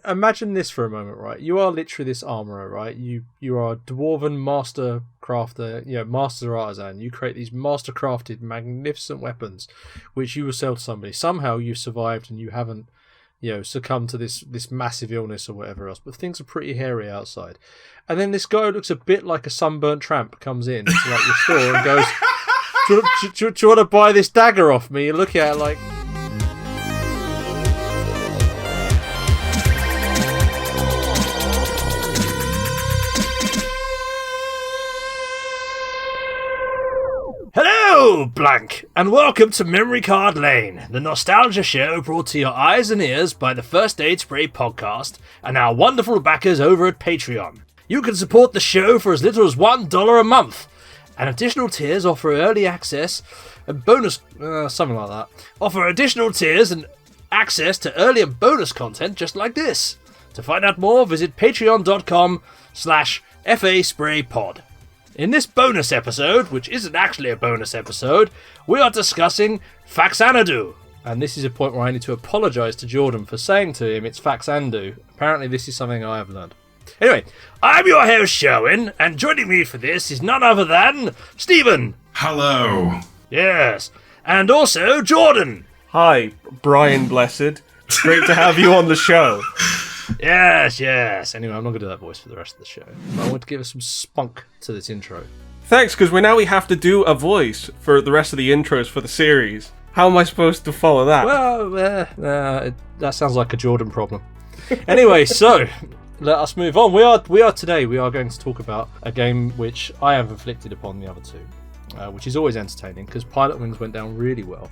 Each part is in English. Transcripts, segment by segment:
imagine this for a moment, right? You are literally this armourer, right? You are a dwarven master crafter, master artisan. You create these master crafted, magnificent weapons, which you will sell to somebody. Somehow you survived and you haven't, succumbed to this massive illness or whatever else. But things are pretty hairy outside. And then this guy who looks a bit like a sunburnt tramp comes in to like your store and goes, do you want to buy this dagger off me? You look at it like... Hello, Blank, and welcome to Memory Card Lane, the nostalgia show brought to your eyes and ears by the First Aid Spray podcast and our wonderful backers over at Patreon. You can support the show for as little as $1 a month, and additional tiers offer early access and bonus, something like that, offer additional tiers and access to early and bonus content just like this. To find out more, visit patreon.com/FASprayPod. In this bonus episode, which isn't actually a bonus episode, we are discussing FAXANADU. And this is a point where I need to apologise to Jordan for saying to him it's FAXANADU. Apparently this is something I have learned. Anyway, I'm your host Sherwin, and joining me for this is none other than Stephen. Hello. Yes, and also Jordan. Hi, Brian Blessed. Great to have you on the show. Yes. Anyway, I'm not going to do that voice for the rest of the show. I want to give us some spunk to this intro. Thanks, because we have to do a voice for the rest of the intros for the series. How am I supposed to follow that? Well, that sounds like a Jordan problem. Anyway, so let us move on. We are going to talk about a game which I have inflicted upon the other two, which is always entertaining because Pilot Wings went down really well.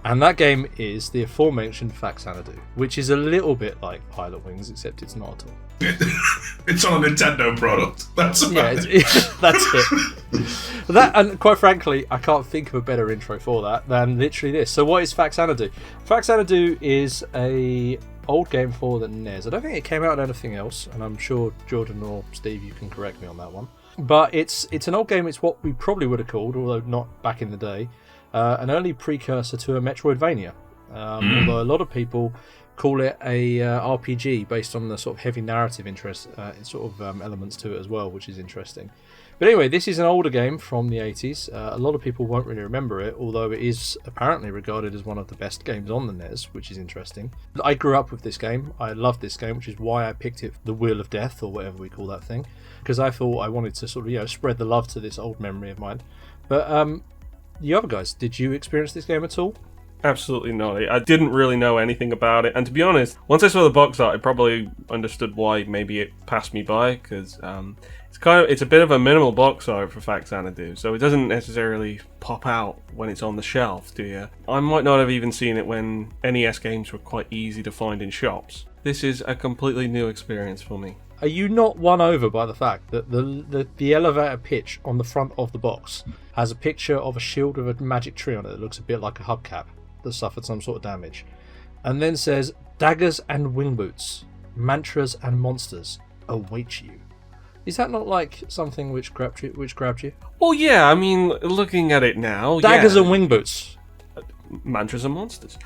And that game is the aforementioned FAXANADU, which is a little bit like Pilot Wings, except it's not at all. It's on a Nintendo product. That's about it. That's it. That, and quite frankly, I can't think of a better intro for that than literally this. So what is FAXANADU? FAXANADU is a old game for the NES. I don't think it came out on anything else, and I'm sure Jordan or Steve, you can correct me on that one. But it's an old game. It's what we probably would have called, although not back in the day, an early precursor to a Metroidvania. Although a lot of people call it a RPG based on the sort of heavy narrative interest, elements to it as well, which is interesting. But anyway, this is an older game from the 80s. A lot of people won't really remember it, although it is apparently regarded as one of the best games on the NES, which is interesting. I grew up with this game. I loved this game, which is why I picked it, the Wheel of Death, or whatever we call that thing, because I thought I wanted to sort of spread the love to this old memory of mine. But the other guys, did you experience this game at all? Absolutely not. I didn't really know anything about it, and to be honest, once I saw the box art, I probably understood why maybe it passed me by, because it's a bit of a minimal box art for FAXANADU, so it doesn't necessarily pop out when it's on the shelf, do you? I might not have even seen it when NES games were quite easy to find in shops. This is a completely new experience for me. Are you not won over by the fact that the elevator pitch on the front of the box has a picture of a shield with a magic tree on it that looks a bit like a hubcap that suffered some sort of damage, and then says daggers and wingboots, mantras and monsters await you? Is that not like something which grabbed you? Well, yeah, I mean, looking at it now, daggers and wingboots, mantras and monsters.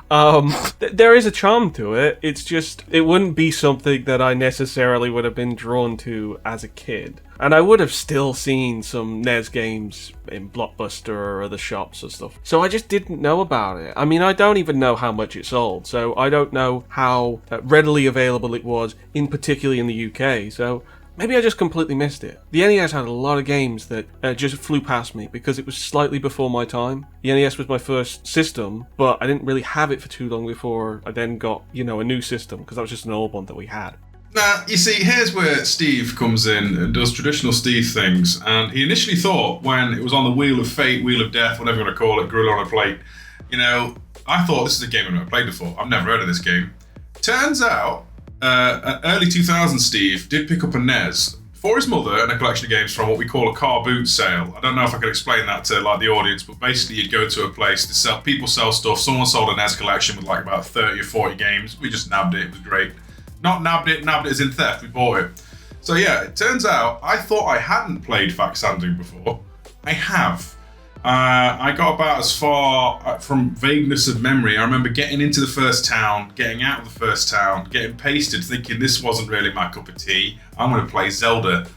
There is a charm to it. It's just, it wouldn't be something that I necessarily would have been drawn to as a kid. And I would have still seen some NES games in Blockbuster or other shops or stuff. So I just didn't know about it. I mean, I don't even know how much it sold. So I don't know how readily available it was, particularly in the UK. So maybe I just completely missed it. The NES had a lot of games that just flew past me because it was slightly before my time. The NES was my first system, but I didn't really have it for too long before I then got, a new system, because that was just an old one that we had. Now, you see, here's where Steve comes in and does traditional Steve things. And he initially thought, when it was on the Wheel of Fate, Wheel of Death, whatever you want to call it, Gorilla on a Plate, I thought this is a game I've never played before. I've never heard of this game. Turns out, early 2000s Steve did pick up a NES for his mother and a collection of games from what we call a car boot sale. I don't know if I could explain that to the audience, but basically you'd go to a place to people sell stuff. Someone sold a NES collection with about 30 or 40 games. We just nabbed it. It was great. Not nabbed it as in theft. We bought it. So yeah, it turns out I thought I hadn't played FAXANADU before. I have. I got about as far from vagueness of memory. I remember getting into the first town, getting out of the first town, getting pasted, thinking this wasn't really my cup of tea. I'm going to play Zelda,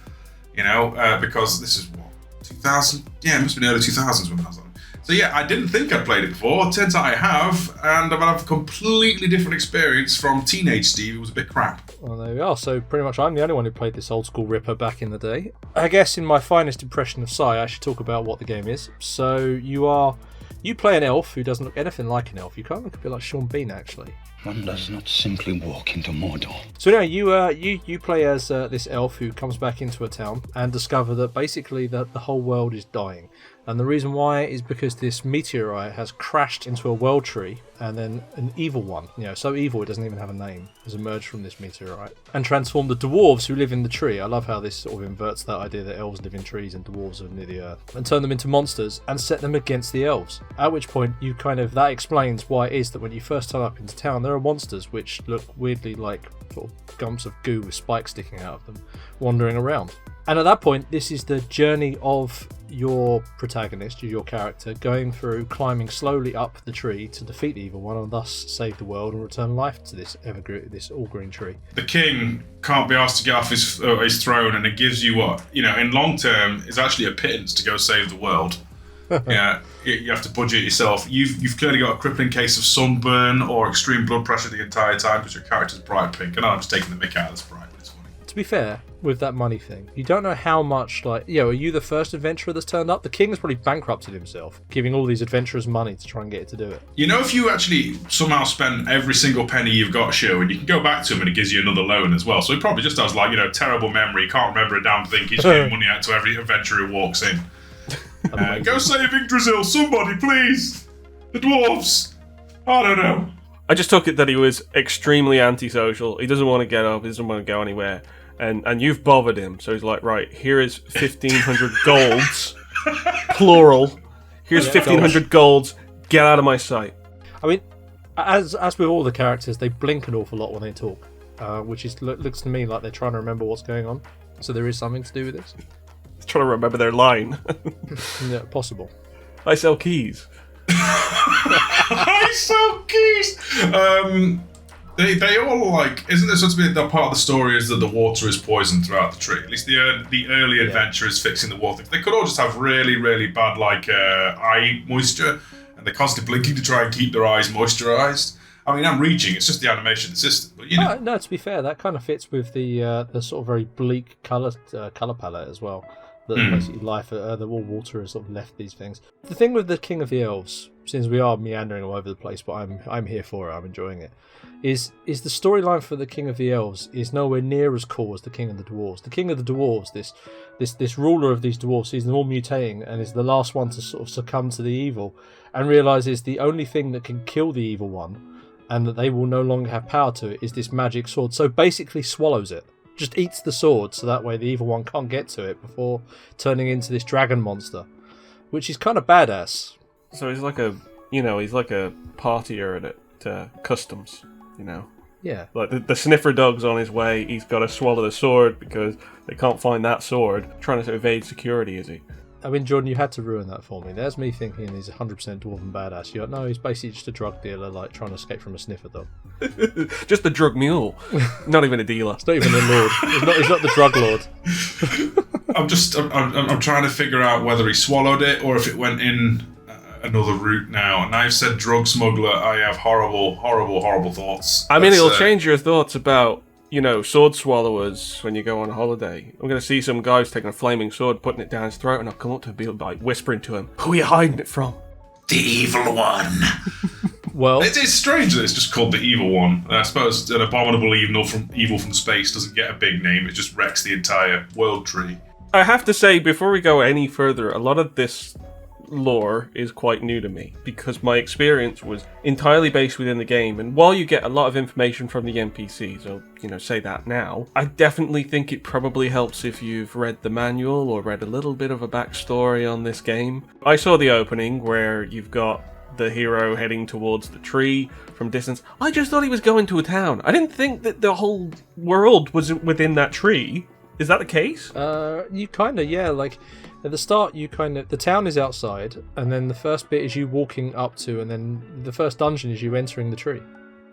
because this is what, 2000? Yeah, it must have been early 2000s when I was on. So yeah, I didn't think I'd played it before. It turns out I have, and I've had a completely different experience from teenage Steve. It was a bit crap. Well, there we are. So pretty much I'm the only one who played this old school Ripper back in the day. I guess in my finest impression of Sai, I should talk about what the game is. So you play an elf who doesn't look anything like an elf. You kind of look a bit like Sean Bean, actually. One does not simply walk into Mordor. So anyway, you play as this elf who comes back into a town and discover that basically the whole world is dying. And the reason why is because this meteorite has crashed into a world tree, and then an evil one, so evil it doesn't even have a name, has emerged from this meteorite and transformed the dwarves who live in the tree. I love how this sort of inverts that idea that elves live in trees and dwarves are near the earth, and turn them into monsters and set them against the elves. At which point that explains why it is that when you first turn up into town, there are monsters which look weirdly like sort of gumps of goo with spikes sticking out of them, wandering around. And at that point, this is the journey of your protagonist, your character, going through, climbing slowly up the tree to defeat the evil one and thus save the world and return life to this all-green tree. The king can't be asked to get off his throne, and it gives you what, in long term, is actually a pittance to go save the world. Yeah, you have to budget yourself. You've clearly got a crippling case of sunburn or extreme blood pressure the entire time because your character's bright pink. And I'm just taking the mick out of this bright, but it's funny. To be fair, with that money thing, you don't know how much, are you the first adventurer that's turned up? The king has probably bankrupted himself, giving all these adventurers money to try and get it to do it. If you actually somehow spend every single penny you've got, Sherwin, you can go back to him and it gives you another loan as well. So he probably just has terrible memory, can't remember a damn thing, he's giving money out to every adventurer who walks in. Go save Yggdrasil, somebody please! The dwarves! I don't know. I just took it that he was extremely antisocial. He doesn't want to get up, he doesn't want to go anywhere. And you've bothered him, so he's like, right, here is 1,500 golds, plural. Here's 1,500 golds, get out of my sight. I mean, as with all the characters, they blink an awful lot when they talk, which looks to me like they're trying to remember what's going on. So there is something to do with this. Trying to remember their line. Yeah, possible. I sell keys. I sell keys! They all isn't there supposed to be the part of the story is that the water is poisoned throughout the tree? At least the early adventurers fixing the water. They could all just have really, really bad eye moisture, and they're constantly blinking to try and keep their eyes moisturised. I mean, I'm reaching. It's just the animation system, but No, to be fair, that kind of fits with the sort of very bleak colour palette as well. That basically the water has sort of left these things. The thing with the King of the Elves, since we are meandering all over the place, but I'm here for it, I'm enjoying it, is the storyline for the King of the Elves is nowhere near as cool as the King of the Dwarves. The King of the Dwarves, this ruler of these dwarves, sees them all mutating and is the last one to sort of succumb to the evil, and realises the only thing that can kill the evil one, and that they will no longer have power to it, is this magic sword. So basically swallows it. Just eats the sword so that way the evil one can't get to it before turning into this dragon monster, which is kind of badass. So he's like a partier at customs, Yeah. Like the sniffer dog's on his way, he's got to swallow the sword because they can't find that sword. Trying to evade security, is he? I mean, Jordan, you had to ruin that for me. There's me thinking he's 100% dwarven badass. You're like, no, he's basically just a drug dealer, trying to escape from a sniffer dog. Just a drug mule. Not even a dealer. It's not even a lord. He's not the drug lord. I'm trying to figure out whether he swallowed it or if it went in another route now. And I've said drug smuggler. I have horrible, horrible, horrible thoughts. I mean, it'll change your thoughts about sword swallowers when you go on holiday. I'm going to see some guys taking a flaming sword, putting it down his throat, and I'll come up to him and be like whispering to him, "Who are you hiding it from?" The evil one. Well, it's strange that it's just called the evil one. I suppose an abominable evil from space doesn't get a big name. It just wrecks the entire world tree. I have to say, before we go any further, a lot of this lore is quite new to me because my experience was entirely based within the game, and while you get a lot of information from the NPCs, I'll say that now, I definitely think it probably helps if you've read the manual or read a little bit of a backstory on this game. I saw the opening where you've got the hero heading towards the tree from distance. I just thought he was going to a town. I didn't think that the whole world was within that tree. Is that the case? You kind of, yeah. Like at the start, the town is outside, and then the first bit is you walking up to, and then the first dungeon is you entering the tree.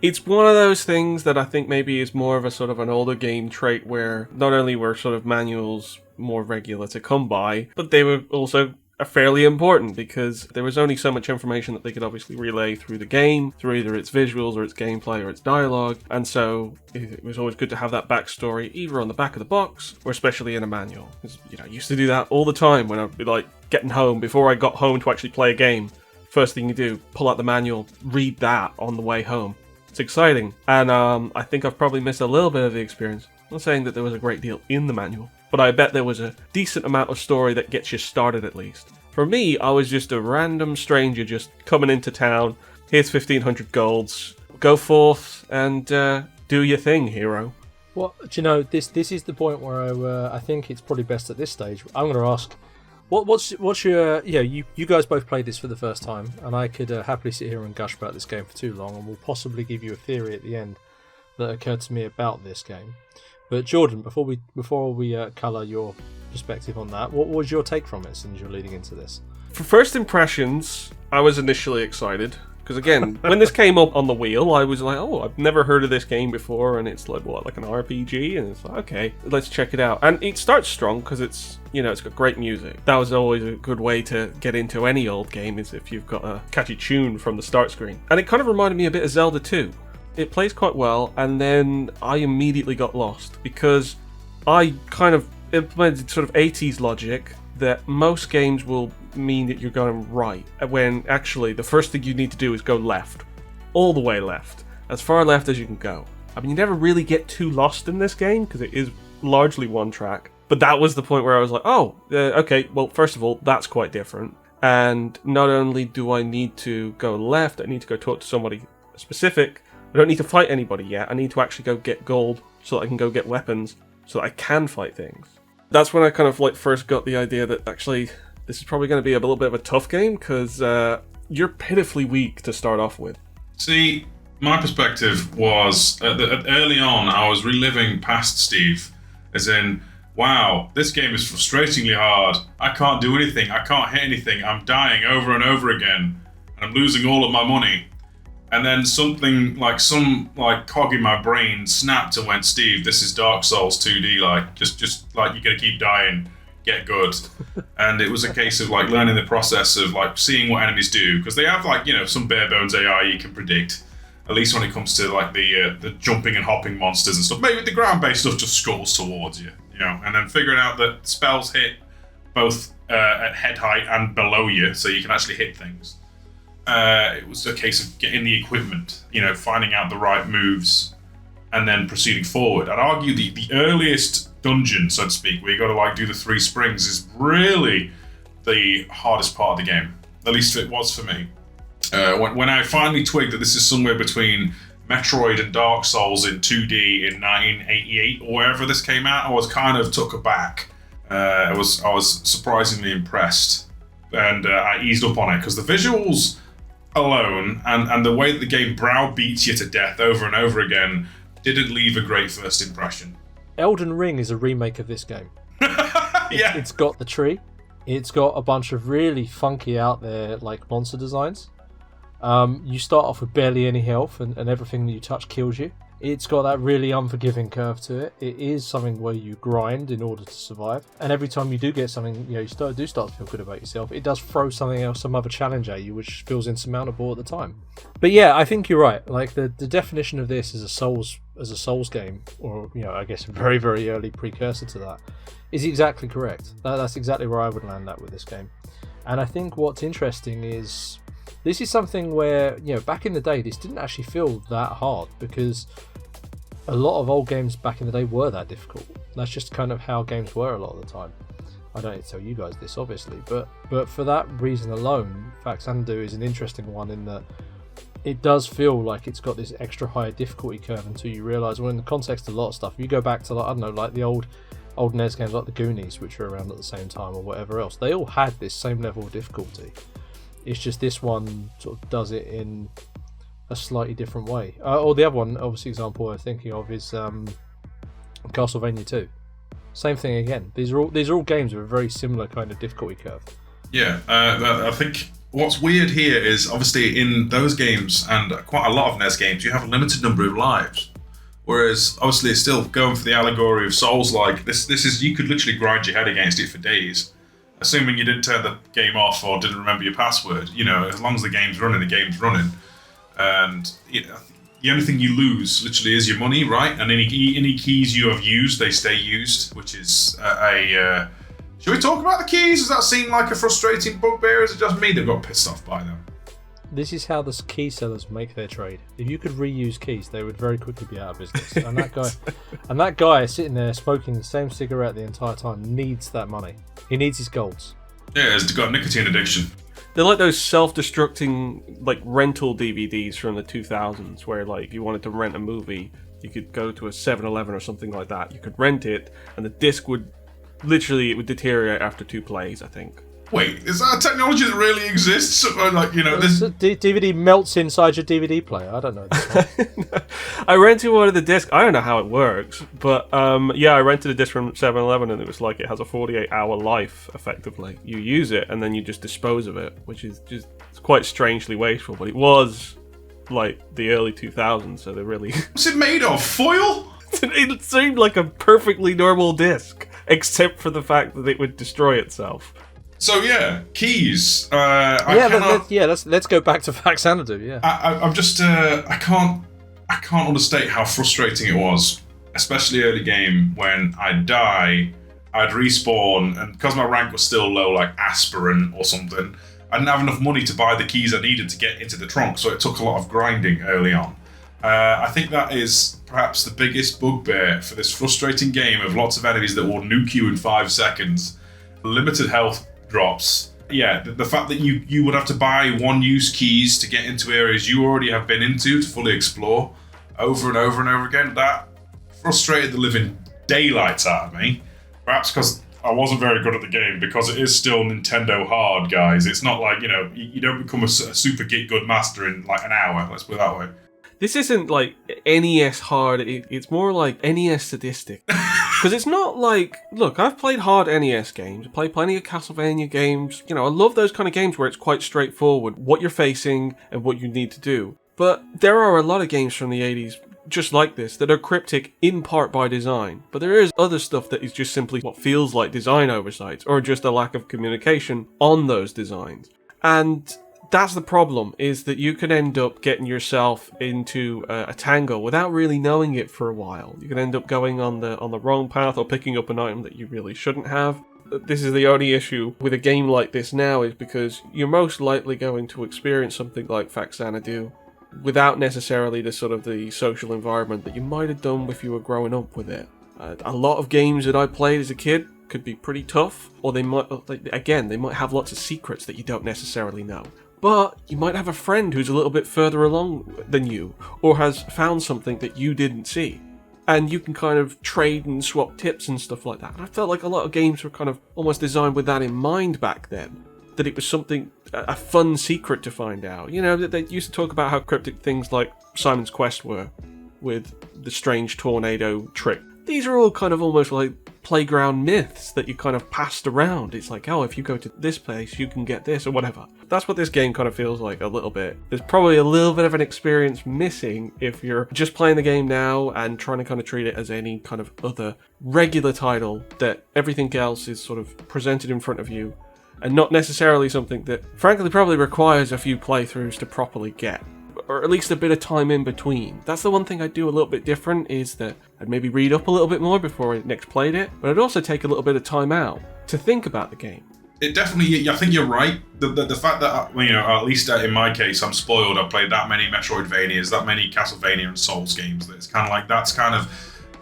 It's one of those things that I think maybe is more of a sort of an older game trait where not only were sort of manuals more regular to come by, but they were also fairly important because there was only so much information that they could obviously relay through the game, through either its visuals or its gameplay or its dialogue, and so it was always good to have that backstory either on the back of the box or especially in a manual. Because, I used to do that all the time when I'd be like getting home, before I got home to actually play a game. First thing you do, pull out the manual, read that on the way home. It's exciting, and I think I've probably missed a little bit of the experience. I'm not saying that there was a great deal in the manual, but I bet there was a decent amount of story that gets you started at least. For me, I was just a random stranger just coming into town. Here's 1,500 golds. Go forth and do your thing, hero. Well, do you know, this is the point where I think it's probably best at this stage. I'm going to ask, what's your... you guys both played this for the first time, and I could happily sit here and gush about this game for too long, and we'll possibly give you a theory at the end that occurred to me about this game. But Jordan, before we colour your perspective on that, what was your take from it since you're leading into this? For first impressions, I was initially excited. Because again, when this came up on the wheel, I was like, oh, I've never heard of this game before, and it's like, what, like an RPG? And it's like, okay, let's check it out. And it starts strong because it's, it's got great music. That was always a good way to get into any old game, is if you've got a catchy tune from the start screen. And it kind of reminded me a bit of Zelda 2. It plays quite well, and then I immediately got lost because I kind of implemented sort of 80s logic that most games will mean that you're going right, when actually the first thing you need to do is go left. All the way left. As far left as you can go. I mean, you never really get too lost in this game because it is largely one track. But that was the point where I was like, okay, well, first of all, that's quite different. And not only do I need to go left, I need to go talk to somebody specific. I don't need to fight anybody yet. I need to actually go get gold so that I can go get weapons so that I can fight things. That's when I kind of first got the idea that actually this is probably going to be a little bit of a tough game because you're pitifully weak to start off with. See, my perspective was early on I was reliving past Steve, as in, wow, this game is frustratingly hard. I can't do anything. I can't hit anything. I'm dying over and over again, and I'm losing all of my money. And then something some cog in my brain snapped and went, Steve, this is Dark Souls 2D, just you're gonna keep dying, get good. And it was a case of learning the process of seeing what enemies do, because they have some bare bones AI you can predict, at least when it comes to the jumping and hopping monsters and stuff. Maybe the ground based stuff just scrolls towards you, and then figuring out that spells hit both at head height and below you, so you can actually hit things. It was a case of getting the equipment, finding out the right moves, and then proceeding forward. I'd argue the earliest dungeon, so to speak, where you got to do the 3 springs, is really the hardest part of the game. At least it was for me. When I finally twigged that this is somewhere between Metroid and Dark Souls in 2D in 1988 or wherever this came out, I was kind of took aback. I was surprisingly impressed, and I eased up on it because the visuals alone and the way that the game browbeats you to death over and over again didn't leave a great first impression. Elden Ring is a remake of this game. Yeah. It's got the tree. It's got a bunch of really funky out there monster designs. You start off with barely any health and everything that you touch kills you. It's got that really unforgiving curve to it. It is something where you grind in order to survive. And every time you do get something, you start to feel good about yourself. It does throw something else, some other challenge at you, which feels insurmountable at the time. But yeah, I think you're right. The definition of this as a Souls game, or I guess a very, very early precursor to that, is exactly correct. That's exactly where I would land at with this game. And I think what's interesting is this is something where, back in the day, this didn't actually feel that hard because a lot of old games back in the day were that difficult. That's just kind of how games were a lot of the time. I don't need to tell you guys this, obviously, but for that reason alone, FAXANADU is an interesting one in that it does feel like it's got this extra higher difficulty curve until you realise, well, in the context of a lot of stuff, if you go back to the old NES games like the Goonies, which were around at the same time, or whatever else, they all had this same level of difficulty. It's just this one sort of does it in a slightly different way. Or the other one, obviously, example I'm thinking of is Castlevania 2. Same thing again. These are all games with a very similar kind of difficulty curve. Yeah, I think what's weird here is obviously in those games and quite a lot of NES games, you have a limited number of lives. Whereas obviously it's still going for the allegory of Souls-like. This is, you could literally grind your head against it for days. Assuming you didn't turn the game off or didn't remember your password, as long as the game's running, the game's running. And the only thing you lose literally is your money, right? And any keys you have used, they stay used, which is Should we talk about the keys? Does that seem like a frustrating bugbear? Is it just me that got pissed off by them? This is how the key sellers make their trade. If you could reuse keys, they would very quickly be out of business. And that guy sitting there smoking the same cigarette the entire time needs that money. He needs his golds. Yeah, he's got nicotine addiction. They're like those self-destructing rental DVDs from the 2000s, where if you wanted to rent a movie, you could go to a 7-Eleven or something like that. You could rent it, and the disc would deteriorate after 2 plays, I think. Wait, is that a technology that really exists? This DVD melts inside your DVD player. I don't know. I rented one of the discs. I don't know how it works, but I rented a disc from 7-Eleven, and it was it has a 48-hour life, effectively. You use it, and then you just dispose of it, which is just quite strangely wasteful, but it was the early 2000s, so they're really... What's it made of? Foil? It seemed like a perfectly normal disc, except for the fact that it would destroy itself. So yeah, keys. Let's go back to FAXANADU. Yeah, I'm just I can't understate how frustrating it was, especially early game when I'd die, I'd respawn, and because my rank was still low, like aspirant or something, I didn't have enough money to buy the keys I needed to get into the trunk, so it took a lot of grinding early on. I think that is perhaps the biggest bugbear for this frustrating game of lots of enemies that will nuke you in 5 seconds, limited health drops. Yeah, the fact that you would have to buy one-use keys to get into areas you already have been into to fully explore over and over and over again, that frustrated the living daylights out of me. Perhaps because I wasn't very good at the game, because it is still Nintendo hard, guys. It's not like, you don't become a super good master in an hour, let's put it that way. This isn't NES hard, it's more like NES sadistic. Because it's not look, I've played hard NES games, I've played plenty of Castlevania games, I love those kind of games where it's quite straightforward, what you're facing and what you need to do. But there are a lot of games from the 80s, just like this, that are cryptic in part by design. But there is other stuff that is just simply what feels like design oversights, or just a lack of communication on those designs. And that's the problem, is that you can end up getting yourself into a tangle without really knowing it for a while. You can end up going on the wrong path or picking up an item that you really shouldn't have. This is the only issue with a game like this now, is because you're most likely going to experience something like FAXANADU without necessarily the social environment that you might have done if you were growing up with it. A lot of games that I played as a kid could be pretty tough, or they might have lots of secrets that you don't necessarily know. But you might have a friend who's a little bit further along than you, or has found something that you didn't see. And you can kind of trade and swap tips and stuff like that. And I felt like a lot of games were kind of almost designed with that in mind back then. That it was something, a fun secret to find out. They used to talk about how cryptic things like Simon's Quest were, with the strange tornado trick. These are all kind of almost like playground myths that you kind of passed around. It's like, oh, if you go to this place, you can get this, or whatever. That's what this game kind of feels like a little bit. There's probably a little bit of an experience missing if you're just playing the game now and trying to kind of treat it as any kind of other regular title, that everything else is sort of presented in front of you, and not necessarily something that, frankly, probably requires a few playthroughs to properly get. Or at least a bit of time in between. That's the one thing I'd do a little bit different, is that I'd maybe read up a little bit more before I next played it, but I'd also take a little bit of time out to think about the game. It definitely, I think you're right. The fact that, at least in my case, I'm spoiled. I've played that many Metroidvanias, that many Castlevania and Souls games, that it's kind of like that's kind of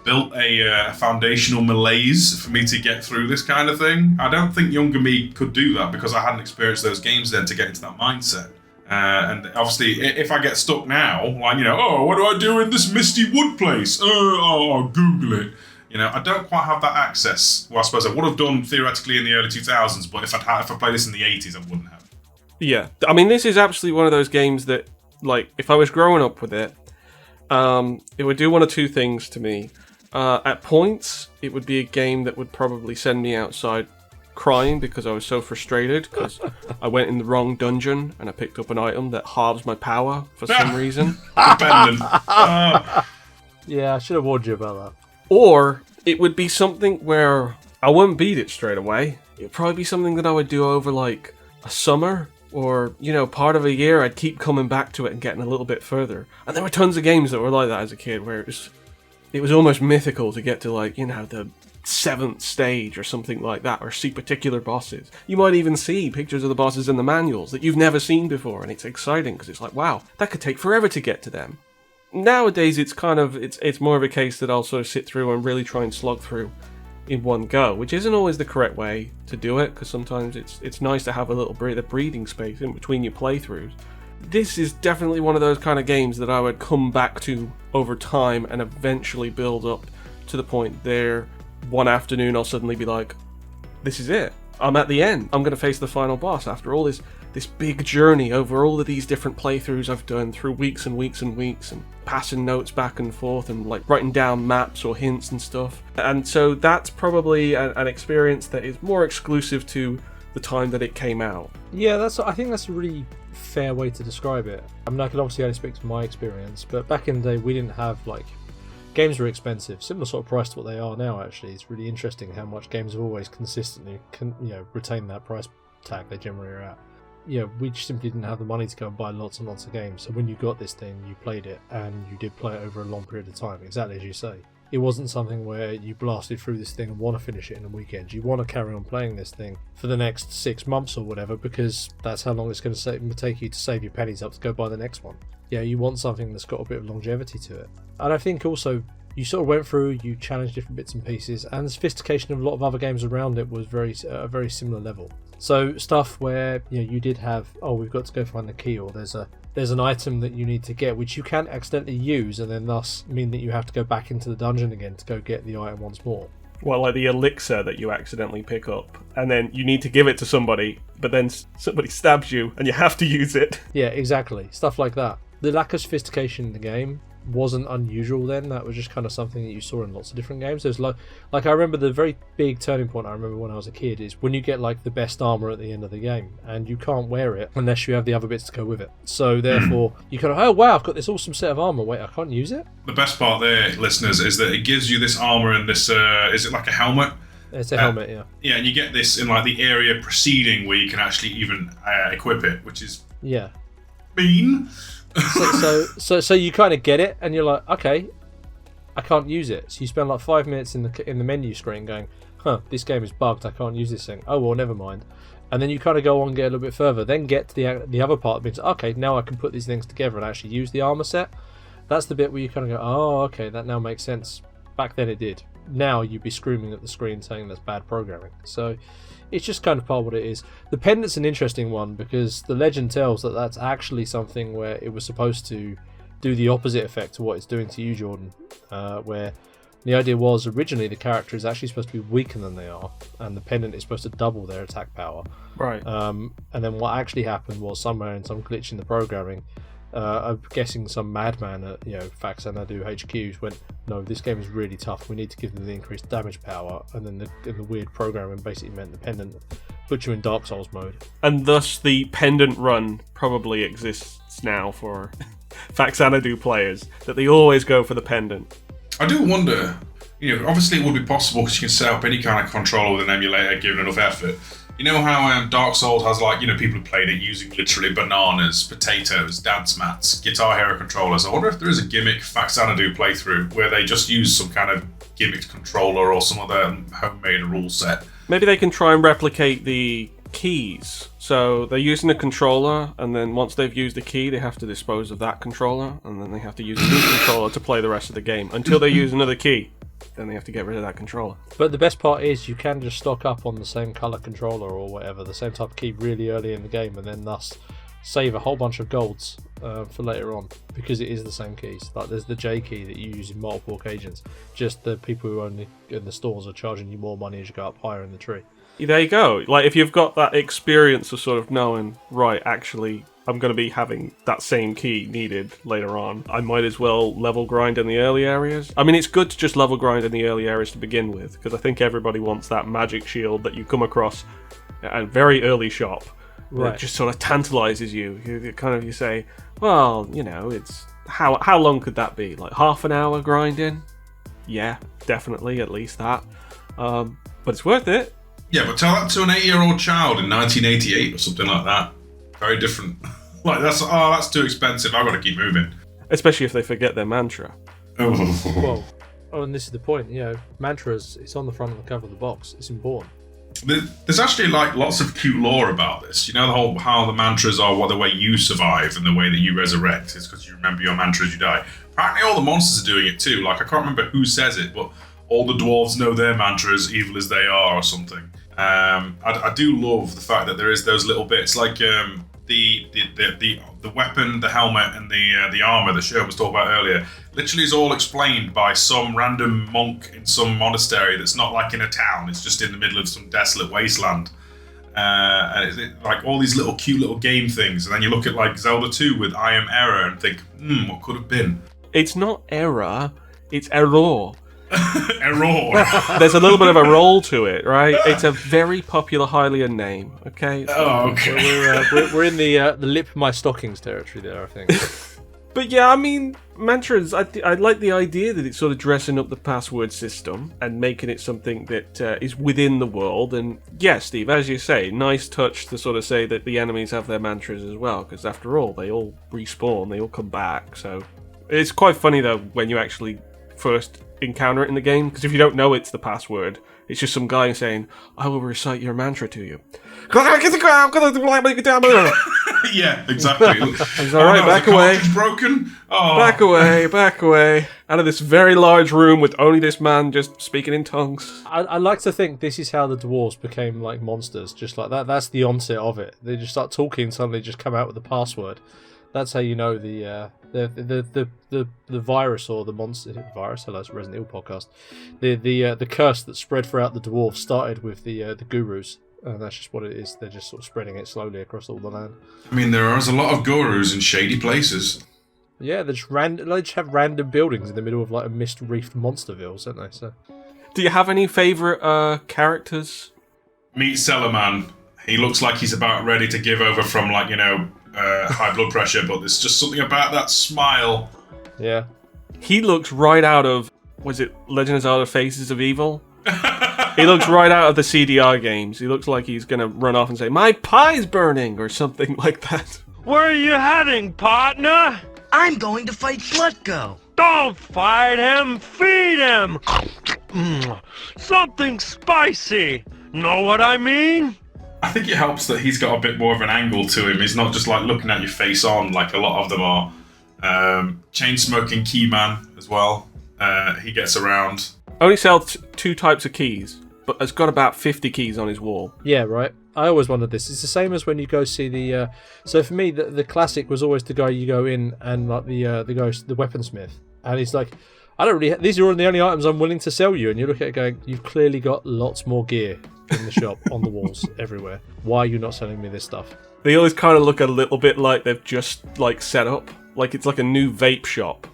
built a foundational malaise for me to get through this kind of thing. I don't think younger me could do that, because I hadn't experienced those games then to get into that mindset. And obviously, if I get stuck now, what do I do in this misty wood place? I'll Google it. I don't quite have that access. Well, I suppose I would have done theoretically in the early 2000s, but if I played this in the 80s, I wouldn't have. Yeah, I mean, this is absolutely one of those games that, if I was growing up with it, it would do one of two things to me. At points, it would be a game that would probably send me outside crying because I was so frustrated because I went in the wrong dungeon and I picked up an item that halves my power for some reason. Dependent. Yeah, I should have warned you about that. Or it would be something where I wouldn't beat it straight away. It would probably be something that I would do over like a summer or, part of a year. I'd keep coming back to it and getting a little bit further. And there were tons of games that were like that as a kid where it was almost mythical to get to like, the 7th stage or something like that, or see particular bosses. You might even see pictures of the bosses in the manuals that you've never seen before, and it's exciting because it's like, wow, that could take forever to get to them. Nowadays, it's more of a case that I'll sort of sit through and really try and slog through in one go, which isn't always the correct way to do it, because sometimes it's nice to have a little breathing space in between your playthroughs. This is definitely one of those kind of games that I would come back to over time and eventually build up to the point there. One afternoon I'll suddenly be like, this is it. I'm at the end. I'm going to face the final boss after all this big journey over all of these different playthroughs I've done through weeks and weeks and weeks and passing notes back and forth and like writing down maps or hints and stuff. And so that's probably an experience that is more exclusive to the time that it came out. Yeah, I think that's a really fair way to describe it. I mean, I can obviously only speak to my experience, but back in the day we didn't have games were expensive, similar sort of price to what they are now. Actually, it's really interesting how much games have always consistently retained that price tag they generally are at. We just simply didn't have the money to go and buy lots and lots of games. So when you got this thing, you played it, and you did play it over a long period of time, exactly as you say. It wasn't something where you blasted through this thing and want to finish it in a weekend. You want to carry on playing this thing for the next 6 months or whatever, because that's how long it's going to take you to save your pennies up to go buy the next one. Yeah, you want something that's got a bit of longevity to it. And I think also you sort of went through, you challenged different bits and pieces, and the sophistication of a lot of other games around it was a very similar level. So stuff where you did have, we've got to go find the key, or there's an item that you need to get which you can accidentally use, and then thus mean that you have to go back into the dungeon again to go get the item once more. Well, like the elixir that you accidentally pick up, and then you need to give it to somebody, but then somebody stabs you and you have to use it. Yeah, exactly. Stuff like that. The lack of sophistication in the game wasn't unusual then. That was just kind of something that you saw in lots of different games. There's like I remember the very big turning point I remember when I was a kid is when you get like the best armor at the end of the game, and you can't wear it unless you have the other bits to go with it. So therefore you kind of, oh wow, I've got this awesome set of armor, wait, I can't use it? The best part there, listeners, is that it gives you this armor and this is it like a helmet? It's a helmet, yeah. Yeah, and you get this in like the area preceding where you can actually even equip it, which is mean. So you kind of get it, and you're like, okay, I can't use it. So you spend like 5 minutes in the menu screen going, this game is bugged, I can't use this thing. Oh well, never mind. And then you kind of go on and get a little bit further, then get to the other part that means, okay, now I can put these things together and actually use the armor set. That's the bit where you kind of go, oh, okay, that now makes sense. Back then it did. Now you'd be screaming at the screen saying that's bad programming. So it's just kind of part of what it is. The pendant's an interesting one because the legend tells that that's actually something where it was supposed to do the opposite effect to what it's doing to you, Jordan. Where the idea was originally the character is actually supposed to be weaker than they are, and the pendant is supposed to double their attack power. Right. And then what actually happened was somewhere in some glitch in the programming, I'm guessing some madman at FAXANADU HQs went, no, this game is really tough, we need to give them the increased damage power, and then the weird programming basically meant the pendant put you in Dark Souls mode. And thus the pendant run probably exists now for FAXANADU players, that they always go for the pendant. I do wonder, obviously it would be possible because you can set up any kind of controller with an emulator given enough effort. You know how Dark Souls has people who played it using literally bananas, potatoes, dance mats, Guitar Hero controllers. I wonder if there is a gimmick FAXANADU playthrough where they just use some kind of gimmicked controller or some other homemade rule set. Maybe they can try and replicate the keys. So they're using a controller, and then once they've used the key, they have to dispose of that controller, and then they have to use a new controller to play the rest of the game until they use another key. Then they have to get rid of that controller. But the best part is you can just stock up on the same colour controller or whatever, the same type of key really early in the game, and then thus save a whole bunch of golds for later on, because it is the same keys. Like there's the J key that you use in multiple occasions. Just the people who own in the stores are charging you more money as you go up higher in the tree. There you go. Like, if you've got that experience of sort of knowing, right, actually, I'm going to be having that same key needed later on, I might as well level grind in the early areas. I mean, it's good to just level grind in the early areas to begin with, because I think everybody wants that magic shield that you come across at a very early shop. Right. That just sort of tantalizes you. You say, well, you know, it's... How long could that be? Like, half an hour grinding? Yeah, definitely, at least that. But it's worth it. Yeah, but tell that to an 8-year-old child in 1988 or something like that. Very different. Like, that's too expensive, I've got to keep moving. Especially if they forget their mantra. Well, and this is the point, you know, mantras, it's on the front of the cover of the box. It's important. There's actually, like, lots of cute lore about this. You know, the whole how the mantras are the way you survive and the way that you resurrect is because you remember your mantra as you die. Apparently all the monsters are doing it too. Like, I can't remember who says it, but all the dwarves know their mantras, evil as they are, or something. I do love the fact that there is those little bits, like the weapon, the helmet, and the armor that Sherman was talking about earlier. Literally is all explained by some random monk in some monastery that's not like in a town. It's just in the middle of some desolate wasteland. And it's like all these little cute little game things. And then you look at like Zelda 2 with I Am Error and think, what could have been? It's not error, it's error. Error. There's a little bit of a roll to it, right? It's a very popular Hylian name, okay? Oh, okay. We're in the lip my stockings territory there, I think. But yeah, I mean, mantras, I like the idea that it's sort of dressing up the password system and making it something that is within the world. And yeah, Steve, as you say, nice touch to sort of say that the enemies have their mantras as well, because after all, they all respawn, they all come back. So it's quite funny, though, when you actually first encounter it in the game, because if you don't know it's the password, it's just some guy saying, I will recite your mantra to you. Yeah, exactly. It's alright, back away. Broken. Oh. Back away. Out of this very large room with only this man just speaking in tongues. I like to think this is how the dwarves became like monsters, just like that. That's the onset of it. They just start talking and suddenly just come out with the password. That's how you know the virus or the monster virus. Hello, it's a Resident Evil podcast. The curse that spread throughout the dwarves started with the gurus, and that's just what it is. They're just sort of spreading it slowly across all the land. I mean, there is a lot of gurus in shady places. Yeah, they just have random buildings in the middle of like a mist-wreathed monsterville, don't they? So, do you have any favourite characters? Meet Cellarman. He looks like he's about ready to give over from high blood pressure, but there's just something about that smile. Yeah. He looks right out of, was it Legend of Zelda Faces of Evil? He looks right out of the CDR games. He looks like he's going to run off and say, my pie's burning, or something like that. Where are you heading, partner? I'm going to fight Slutgo. Don't fight him, feed him! Something spicy. Know what I mean? I think it helps that he's got a bit more of an angle to him. He's not just like looking at your face on like a lot of them are. Chain-smoking Keyman as well. He gets around. Only sells 2 types of keys, but has got about 50 keys on his wall. Yeah, right. I always wondered this. It's the same as when you go see the... So for me, the classic was always the guy you go in and like the weaponsmith. And he's like, I don't really... These are the only items I'm willing to sell you. And you look at it going, you've clearly got lots more gear in the shop, on the walls, everywhere. Why are you not selling me this stuff? They always kind of look a little bit like they've just like set up. Like it's like a new vape shop.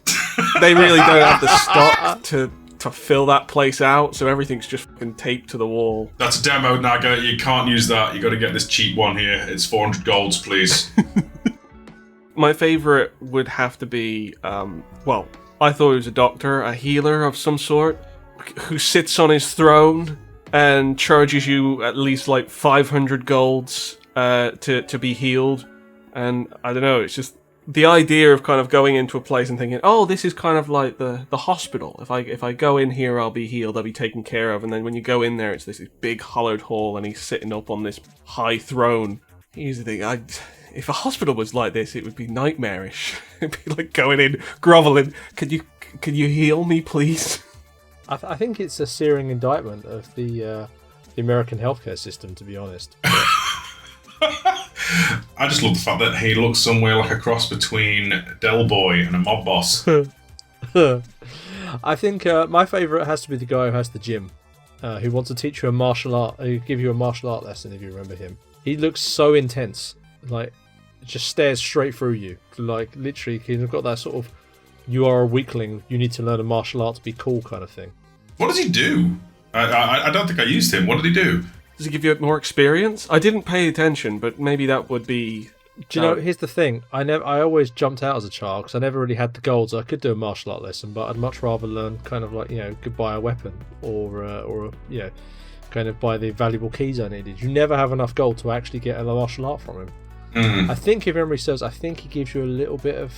They really don't have the stock to fill that place out, so everything's just fucking taped to the wall. That's a demo, Naga. You can't use that. You got to get this cheap one here. It's 400 golds, please. My favourite would have to be, I thought he was a doctor, a healer of some sort, who sits on his throne and charges you at least like 500 golds to be healed. And I don't know, it's just the idea of kind of going into a place and thinking, oh, this is kind of like the hospital. If I go in here, I'll be healed, I'll be taken care of. And then when you go in there, it's this big hollowed hall and he's sitting up on this high throne. Here's the thing, if a hospital was like this, it would be nightmarish. It'd be like going in, groveling, can you heal me, please? I think it's a searing indictment of the American healthcare system, to be honest. I just love the fact that he looks somewhere like a cross between Del Boy and a mob boss. I think my favourite has to be the guy who has the gym, who wants to teach you a martial art, who give you a martial art lesson if you remember him. He looks so intense, like just stares straight through you, like literally he's got that sort of you are a weakling, you need to learn a martial art to be cool kind of thing. What does he do? I don't think I used him. What did he do? Does it give you more experience? I didn't pay attention, but maybe that would be... Do you know, here's the thing. I always jumped out as a child because I never really had the gold. So I could do a martial art lesson, but I'd much rather learn kind of like, could buy a weapon or kind of buy the valuable keys I needed. You never have enough gold to actually get a martial art from him. I think if memory serves, I think he gives you a little bit of...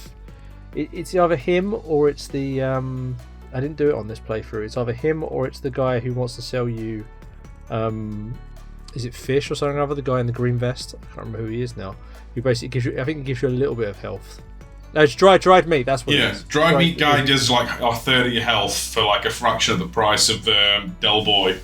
It's either him or it's the... I didn't do it on this playthrough. It's either him or it's the guy who wants to sell you... is it Fish or something or other? The guy in the green vest? I can't remember who he is now. Who basically gives you... I think he gives you a little bit of health. No, it's dried meat. That's what it is. Dried meat guy does like a third of your health for like a fraction of the price of Del Boy.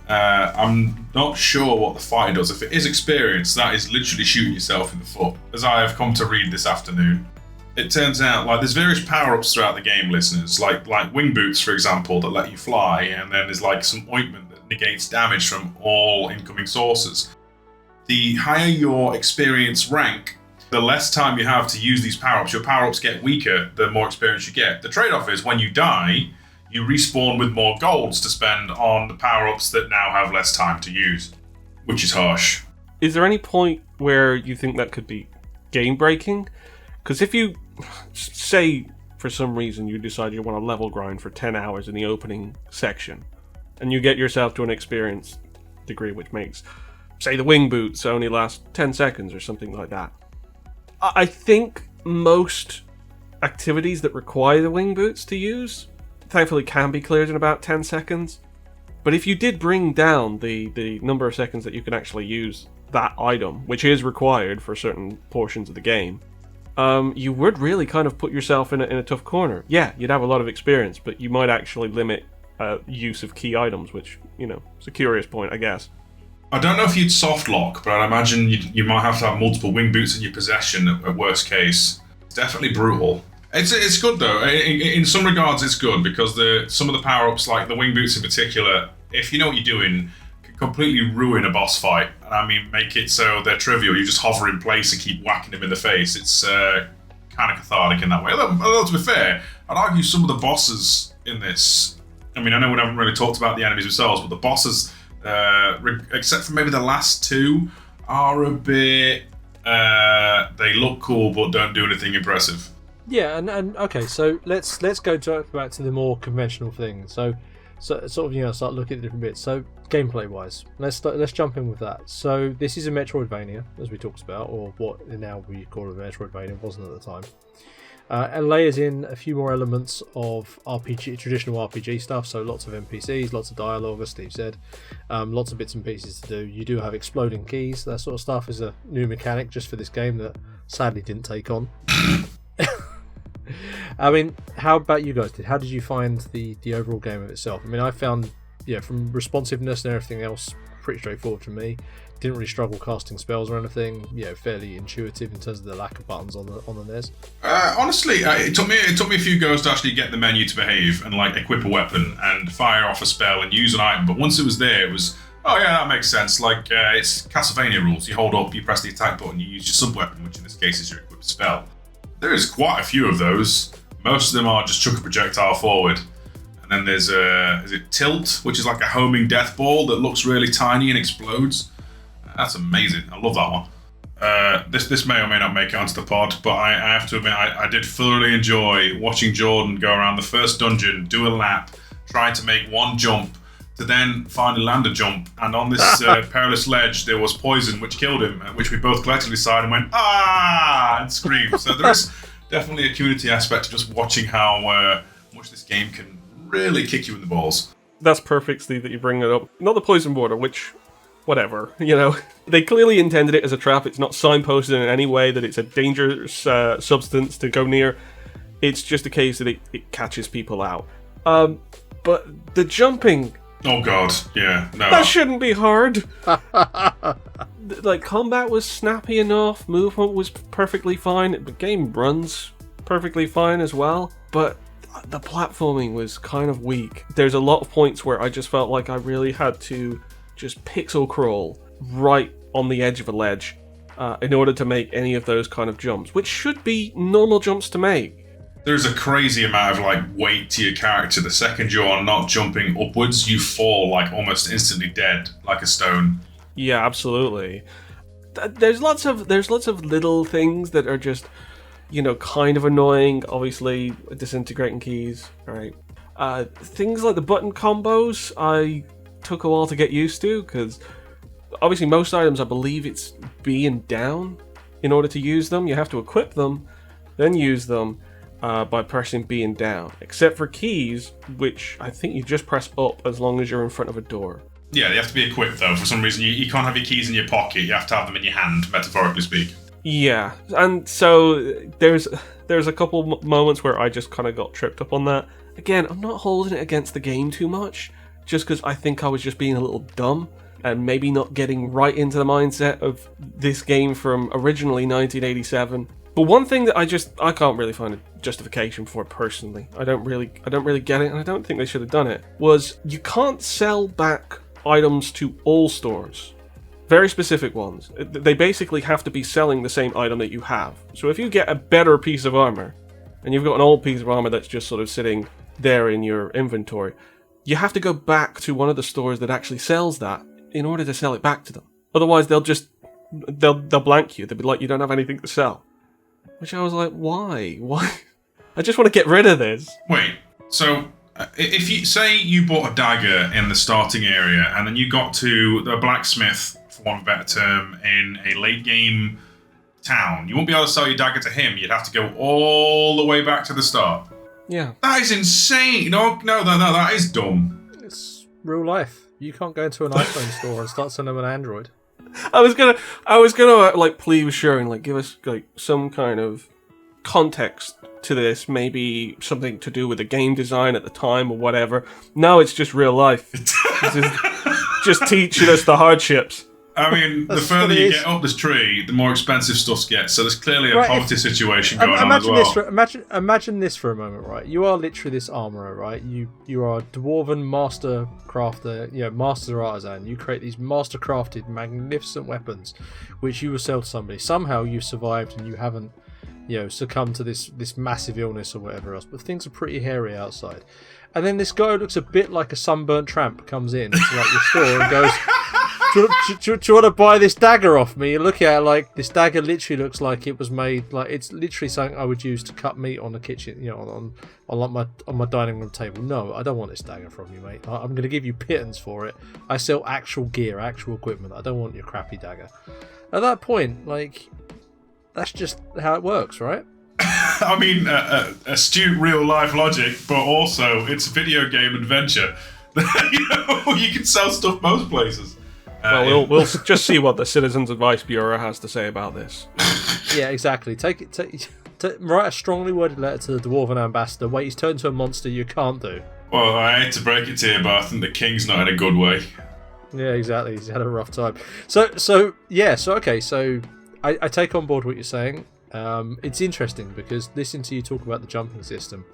I'm not sure what the fighter does. If it is experience, that is literally shooting yourself in the foot, as I have come to read this afternoon. It turns out like there's various power-ups throughout the game, listeners, like wingboots, for example, that let you fly, and then there's like some ointment that negates damage from all incoming sources. The higher your experience rank, the less time you have to use these power-ups. Your power-ups get weaker the more experience you get. The trade-off is when you die, you respawn with more golds to spend on the power-ups that now have less time to use, which is harsh. Is there any point where you think that could be game-breaking? Because if you, say, for some reason you decide you want to level grind for 10 hours in the opening section, and you get yourself to an experience degree which makes, say, the wing boots only last 10 seconds or something like that. I think most activities that require the wing boots to use, thankfully, can be cleared in about 10 seconds. But if you did bring down the number of seconds that you can actually use that item, which is required for certain portions of the game, you would really kind of put yourself in a tough corner. Yeah, you'd have a lot of experience, but you might actually limit use of key items, which, is a curious point, I guess. I don't know if you'd soft lock, but I'd imagine you might have to have multiple wing boots in your possession at worst case. It's definitely brutal. It's good though. In some regards, it's good because some of the power-ups, like the wing boots in particular, if you know what you're doing, can completely ruin a boss fight. I mean, make it so they're trivial. You just hover in place and keep whacking them in the face. It's kind of cathartic in that way. Although to be fair, I'd argue some of the bosses in this. I mean, I know we haven't really talked about the enemies themselves, but the bosses, except for maybe the last two, are a bit. They look cool but don't do anything impressive. Yeah, and okay, so let's go back to the more conventional things. So sort of start looking at different bits. So gameplay wise, let's jump in with that. So this is a Metroidvania, as we talked about, or what now we call a Metroidvania. It wasn't at the time. And layers in a few more elements of traditional RPG stuff. So lots of NPCs, lots of dialogue, as Steve said, lots of bits and pieces to do. You do have exploding keys. That sort of stuff is a new mechanic just for this game that sadly didn't take on. I mean, how about you guys? How did you find the overall game of itself? I mean, I found, from responsiveness and everything else, pretty straightforward for me. Didn't really struggle casting spells or anything. Fairly intuitive in terms of the lack of buttons on the NES. Honestly, it took me a few goes to actually get the menu to behave and like equip a weapon and fire off a spell and use an item. But once it was there, it was, oh yeah, that makes sense. Like it's Castlevania rules. You hold up, you press the attack button, you use your sub weapon, which in this case is your equipped spell. There is quite a few of those. Most of them are just chuck a projectile forward. And then there's is it Tilt, which is like a homing death ball that looks really tiny and explodes. That's amazing. I love that one. This may or may not make it onto the pod, but I have to admit I did thoroughly enjoy watching Jordan go around the first dungeon, do a lap, trying to make one jump, to then finally land a jump. And on this perilous ledge, there was poison, which killed him, at which we both collectively sighed and went, ah, and screamed. So there is definitely a community aspect to just watching how much this game can really kick you in the balls. That's perfect, Steve, that you bring it up. Not the poison border, which, whatever, They clearly intended it as a trap. It's not signposted in any way that it's a dangerous substance to go near. It's just a case that it catches people out. But the jumping... Oh god, yeah, no. That shouldn't be hard. like, combat was snappy enough, movement was perfectly fine, the game runs perfectly fine as well, but the platforming was kind of weak. There's a lot of points where I just felt like I really had to just pixel crawl right on the edge of a ledge in order to make any of those kind of jumps, which should be normal jumps to make. There's a crazy amount of like weight to your character. The second you're not jumping upwards, you fall like almost instantly dead, like a stone. Yeah, absolutely. There's lots of little things that are just, you know, kind of annoying. Obviously, disintegrating keys, right? Things like the button combos, I took a while to get used to, because obviously most items, I believe it's B and down in order to use them. You have to equip them, then use them by pressing B and down. Except for keys, which I think you just press up as long as you're in front of a door. Yeah, they have to be equipped though. For some reason, you can't have your keys in your pocket. You have to have them in your hand, metaphorically speaking. Yeah, and so there's a couple moments where I just kind of got tripped up on that. Again, I'm not holding it against the game too much, just because I think I was just being a little dumb and maybe not getting right into the mindset of this game from originally 1987. But one thing that I can't really find a justification for personally, I don't really get it, and I don't think they should have done it, was you can't sell back items to all stores. Very specific ones. They basically have to be selling the same item that you have. So if you get a better piece of armor, and you've got an old piece of armor that's just sort of sitting there in your inventory, you have to go back to one of the stores that actually sells that in order to sell it back to them. Otherwise, they'll blank you. They'll be like, you don't have anything to sell. Which I was like, why? Why? I just want to get rid of this. Wait, so if you say you bought a dagger in the starting area and then you got to the blacksmith, for want of a better term, in a late game town, you won't be able to sell your dagger to him. You'd have to go all the way back to the start. Yeah. That is insane. No, that is dumb. It's real life. You can't go into an iPhone store and start selling them an Android. I was gonna like plead with Sharon, like give us like some kind of context to this, maybe something to do with the game design at the time or whatever. No, it's just real life. just teaching us the hardships. I mean, the further you get up this tree, the more expensive stuff gets. So there's clearly a poverty situation going on as well. Imagine this for a moment, right? You are literally this armourer, right? You are a dwarven master crafter, master artisan. You create these master crafted, magnificent weapons, which you will sell to somebody. Somehow you've survived and you haven't, succumbed to this massive illness or whatever else. But things are pretty hairy outside. And then this guy who looks a bit like a sunburnt tramp comes in to like your store and goes, do you want to buy this dagger off me? You look at it like this dagger literally looks like it was made, like it's literally something I would use to cut meat on the kitchen, on my dining room table. No, I don't want this dagger from you, mate. I'm going to give you pittance for it. I sell actual gear, actual equipment. I don't want your crappy dagger. At that point, like, that's just how it works, right? I mean, astute real life logic, but also it's a video game adventure. You can sell stuff most places. Well, we'll just see what the Citizens Advice Bureau has to say about this. Yeah, exactly. Write a strongly worded letter to the Dwarven Ambassador. Wait, he's turned into a monster you can't do. Well, I hate to break it to you, but I think the King's not in a good way. Yeah, exactly. He's had a rough time. So I take on board what you're saying. It's interesting because listening to you talk about the jumping system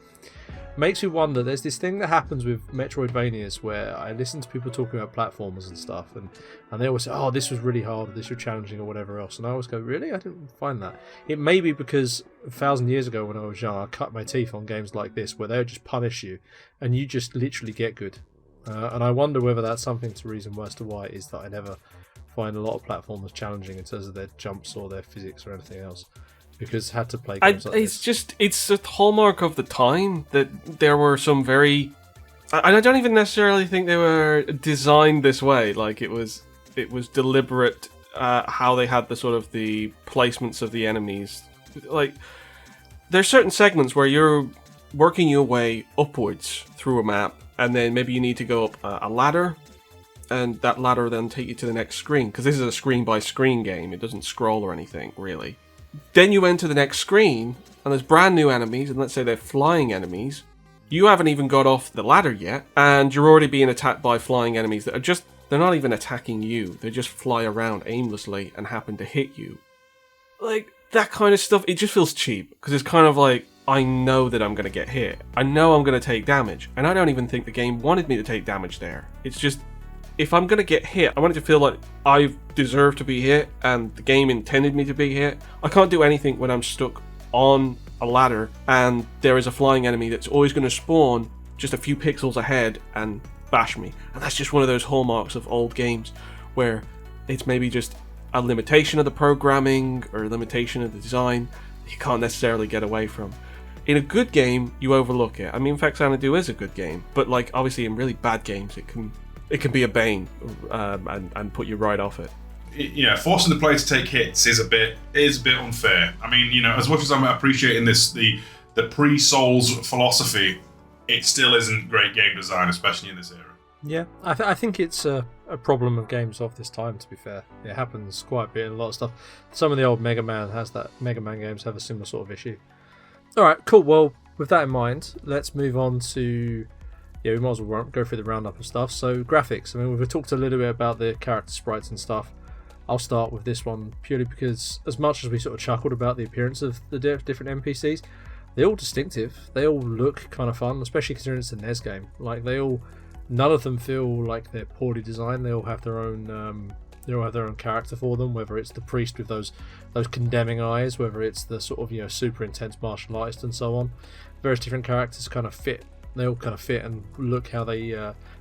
makes me wonder. There's this thing that happens with Metroidvanias where I listen to people talking about platformers and stuff, and they always say, oh, this was really hard, or this was challenging, or whatever else, and I always go, really? I didn't find that. It may be because 1,000 years ago when I was young, I cut my teeth on games like this where they would just punish you and you just literally get good, and I wonder whether that's something to reason as to why it is that I never find a lot of platformers challenging in terms of their jumps or their physics or anything else. Because I had to play games like this. It's a hallmark of the time that there were some very... And I don't even necessarily think they were designed this way. Like, it was deliberate how they had the sort of the placements of the enemies. Like, there's certain segments where you're working your way upwards through a map, and then maybe you need to go up a ladder, and that ladder then take you to the next screen. Because this is a screen-by-screen game. It doesn't scroll or anything, really. Then you enter the next screen, and there's brand new enemies, and let's say they're flying enemies, You haven't even got off the ladder yet, and you're already being attacked by flying enemies that are just... They're not even attacking you. They just fly around aimlessly and happen to hit you. Like, that kind of stuff, it just feels cheap. Because it's kind of like, I know that I'm going to get hit. I know I'm going to take damage. And I don't even think the game wanted me to take damage there. It's just, if I'm going to get hit, I want it to feel like I deserve to be hit, and the game intended me to be hit. I can't do anything when I'm stuck on a ladder and there is a flying enemy that's always going to spawn just a few pixels ahead and bash me. And that's just one of those hallmarks of old games where it's maybe just a limitation of the programming or a limitation of the design you can't necessarily get away from. In a good game, you overlook it. I mean, FAXANADU is a good game, but like obviously in really bad games, it can be a bane and put you right off it. Yeah, forcing the player to take hits is a bit unfair. I mean, you know, as much as I'm appreciating this, the pre-Souls philosophy, it still isn't great game design, especially in this era. Yeah, I think it's a problem of games of this time, to be fair. It happens quite a bit in a lot of stuff. Some of the old Mega Man games have a similar sort of issue. Alright, cool. Well, with that in mind, let's move on to... Yeah, we might as well go through the roundup of stuff. So, graphics. I mean, we've talked a little bit about the character sprites and stuff. I'll start with this one purely because as much as we sort of chuckled about the appearance of the different NPCs, they're all distinctive. They all look kind of fun, especially considering it's a NES game. Like none of them feel like they're poorly designed. They all have their own character for them. Whether it's the priest with those condemning eyes, whether it's the sort of super intense martial artist and so on. Various different characters kind of fit. They all kind of fit and look how they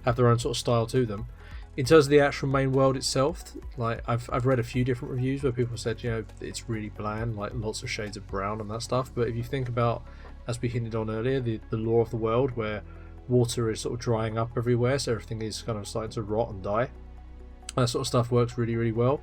have their own sort of style to them. In terms of the actual main world itself, like I've read a few different reviews where people said, it's really bland, like lots of shades of brown and that stuff. But if you think about, as we hinted on earlier, the lore of the world where water is sort of drying up everywhere, so everything is kind of starting to rot and die. That sort of stuff works really, really well.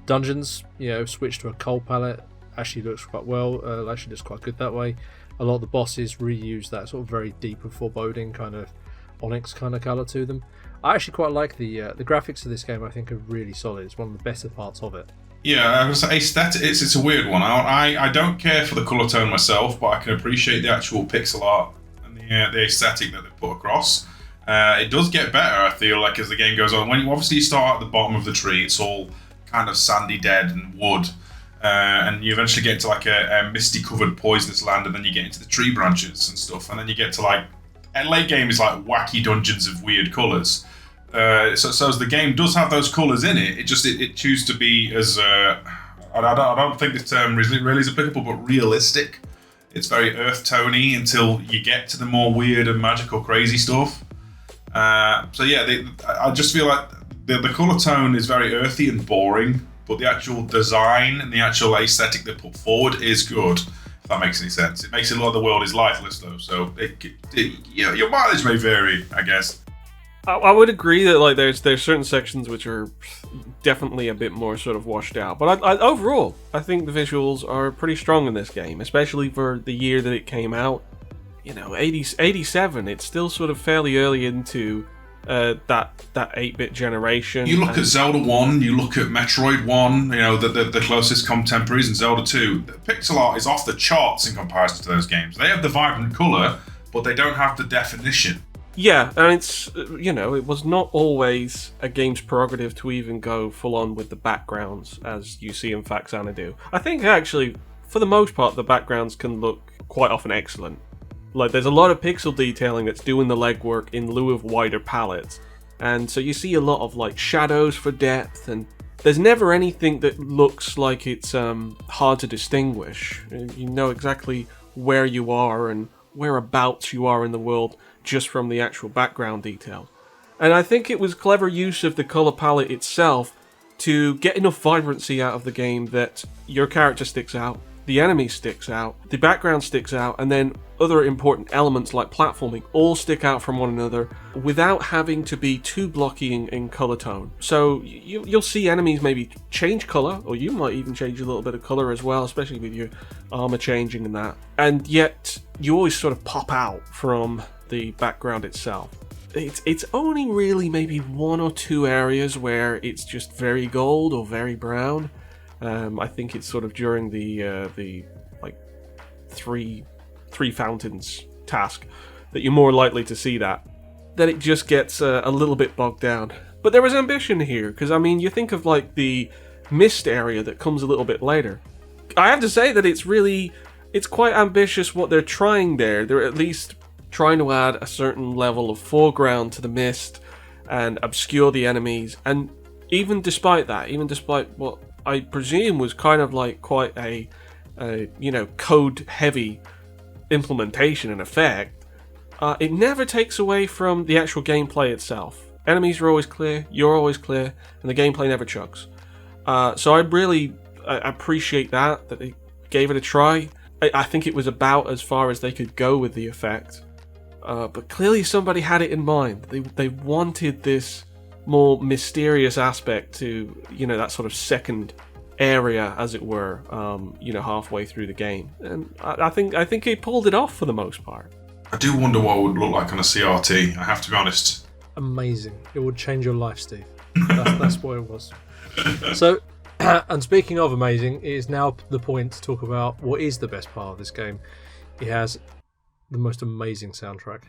Dungeons, switch to a coal palette, actually looks quite well. Actually looks quite good that way. A lot of the bosses reuse that sort of very deep and foreboding kind of onyx kind of colour to them. I actually quite like the graphics of this game. I think are really solid. It's one of the better parts of it. Yeah, I was aesthetic. It's a weird one. I don't care for the colour tone myself, but I can appreciate the actual pixel art and the aesthetic that they put across. It does get better, I feel like, as the game goes on. When you start at the bottom of the tree, it's all kind of sandy, dead, and wood. And you eventually get to like a misty covered poisonous land, and then you get into the tree branches and stuff, and then you get to like late game is like wacky dungeons of weird colours. So as the game does have those colours in it, it chooses to be as I don't think this term really is applicable, but realistic. It's very earth tony until you get to the more weird and magical crazy stuff. I just feel like the colour tone is very earthy and boring, but the actual design and the actual aesthetic they put forward is good. If that makes any sense. It makes it look like the world is lifeless though, so your mileage may vary, I guess. I would agree that like there's certain sections which are definitely a bit more sort of washed out, but overall I think the visuals are pretty strong in this game, especially for the year that it came out. 87. It's still sort of fairly early into that 8-bit generation. You look at Zelda 1, you look at Metroid 1, the closest contemporaries, and Zelda 2. The pixel art is off the charts in comparison to those games. They have the vibrant colour, but they don't have the definition. Yeah, and it's, it was not always a game's prerogative to even go full on with the backgrounds, as you see in FAXANADU. I think actually, for the most part, the backgrounds can look quite often excellent. Like, there's a lot of pixel detailing that's doing the legwork in lieu of wider palettes. And so you see a lot of, like, shadows for depth, and there's never anything that looks like it's hard to distinguish. You know exactly where you are and whereabouts you are in the world just from the actual background detail. And I think it was clever use of the colour palette itself to get enough vibrancy out of the game that your character sticks out, the enemy sticks out, the background sticks out, and then other important elements like platforming all stick out from one another without having to be too blocky in colour tone. So you'll see enemies maybe change colour, or you might even change a little bit of colour as well, especially with your armour changing and that. And yet you always sort of pop out from the background itself. It's only really maybe one or two areas where it's just very gold or very brown. I think it's sort of during the like three fountains task. that you're more likely to see that, then it just gets a little bit bogged down. But there was ambition here, because, I mean, you think of, like, the mist area that comes a little bit later. I have to say that it's quite ambitious what they're trying there. They're at least trying to add a certain level of foreground to the mist and obscure the enemies. And even despite that, even despite what I presume was kind of like quite a code-heavy implementation and effect, it never takes away from the actual gameplay itself. Enemies are always clear, you're always clear, and the gameplay never chugs. So I really appreciate that they gave it a try. I think it was about as far as they could go with the effect. But clearly somebody had it in mind. They wanted this more mysterious aspect to, that sort of second area, as it were, halfway through the game. And I think he pulled it off for the most part. I do wonder what it would look like on a CRT, I have to be honest. Amazing. It would change your life, Steve. That's what it was. So, and speaking of amazing, it is now the point to talk about what is the best part of this game. It has the most amazing soundtrack.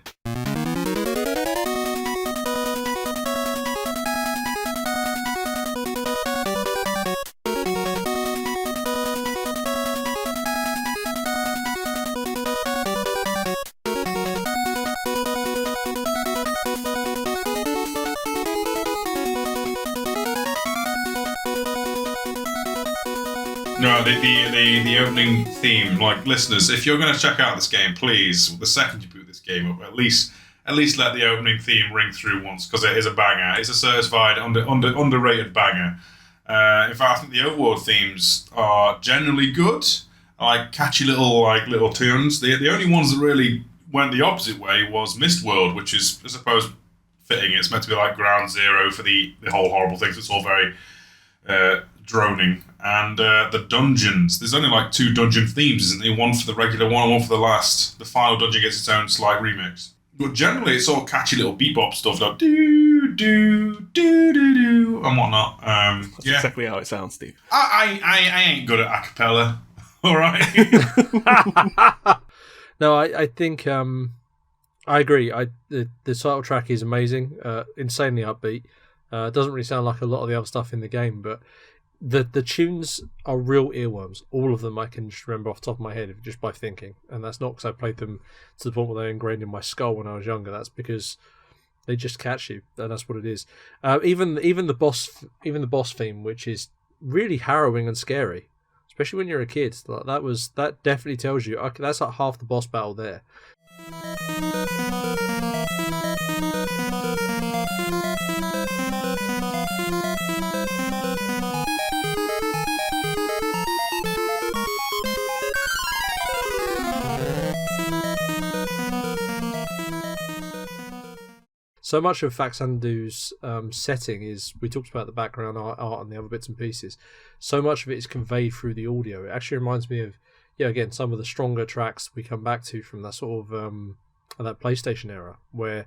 No, the opening theme, like, listeners, if you're going to check out this game, please, the second you boot this game up, at least let the opening theme ring through once, because it is a banger. It's a certified underrated banger. In fact, I think the overworld themes are generally good, like catchy little tunes. The only ones that really went the opposite way was Mistworld, which is, I suppose, fitting. It's meant to be like ground zero for the whole horrible things. It's all very droning. And the dungeons, there's only like 2 dungeon themes, isn't there? One for the regular one and one for the last. The final dungeon gets its own slight remix. But generally it's all catchy little bebop stuff, like do do do do do and whatnot. That's exactly how it sounds, Steve. I ain't good at acapella. Alright. No, I think I agree. The title track is amazing, insanely upbeat. It doesn't really sound like a lot of the other stuff in the game, but the tunes are real earworms. All of them I can just remember off the top of my head just by thinking, and that's not because I played them to the point where they're ingrained in my skull when I was younger. That's because they just catch you, and that's what it is. Even the boss theme, which is really harrowing and scary, especially when you're a kid. That definitely tells you, okay, that's like half the boss battle there. So much of FAXANADU's setting is, we talked about the background art and the other bits and pieces. So much of it is conveyed through the audio. It actually reminds me of, again, some of the stronger tracks we come back to from that sort of that PlayStation era, where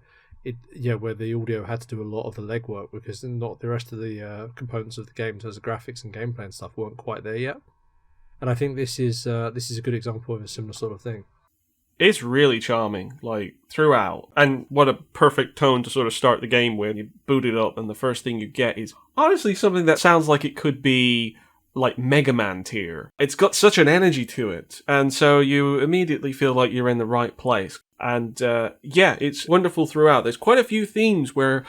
where the audio had to do a lot of the legwork because not the rest of the components of the game, in terms of graphics and gameplay and stuff, weren't quite there yet. And I think this is a good example of a similar sort of thing. It's really charming, like, throughout. And what a perfect tone to sort of start the game with. You boot it up, and the first thing you get is honestly something that sounds like it could be, like, Mega Man tier. It's got such an energy to it, and so you immediately feel like you're in the right place. And, it's wonderful throughout. There's quite a few themes where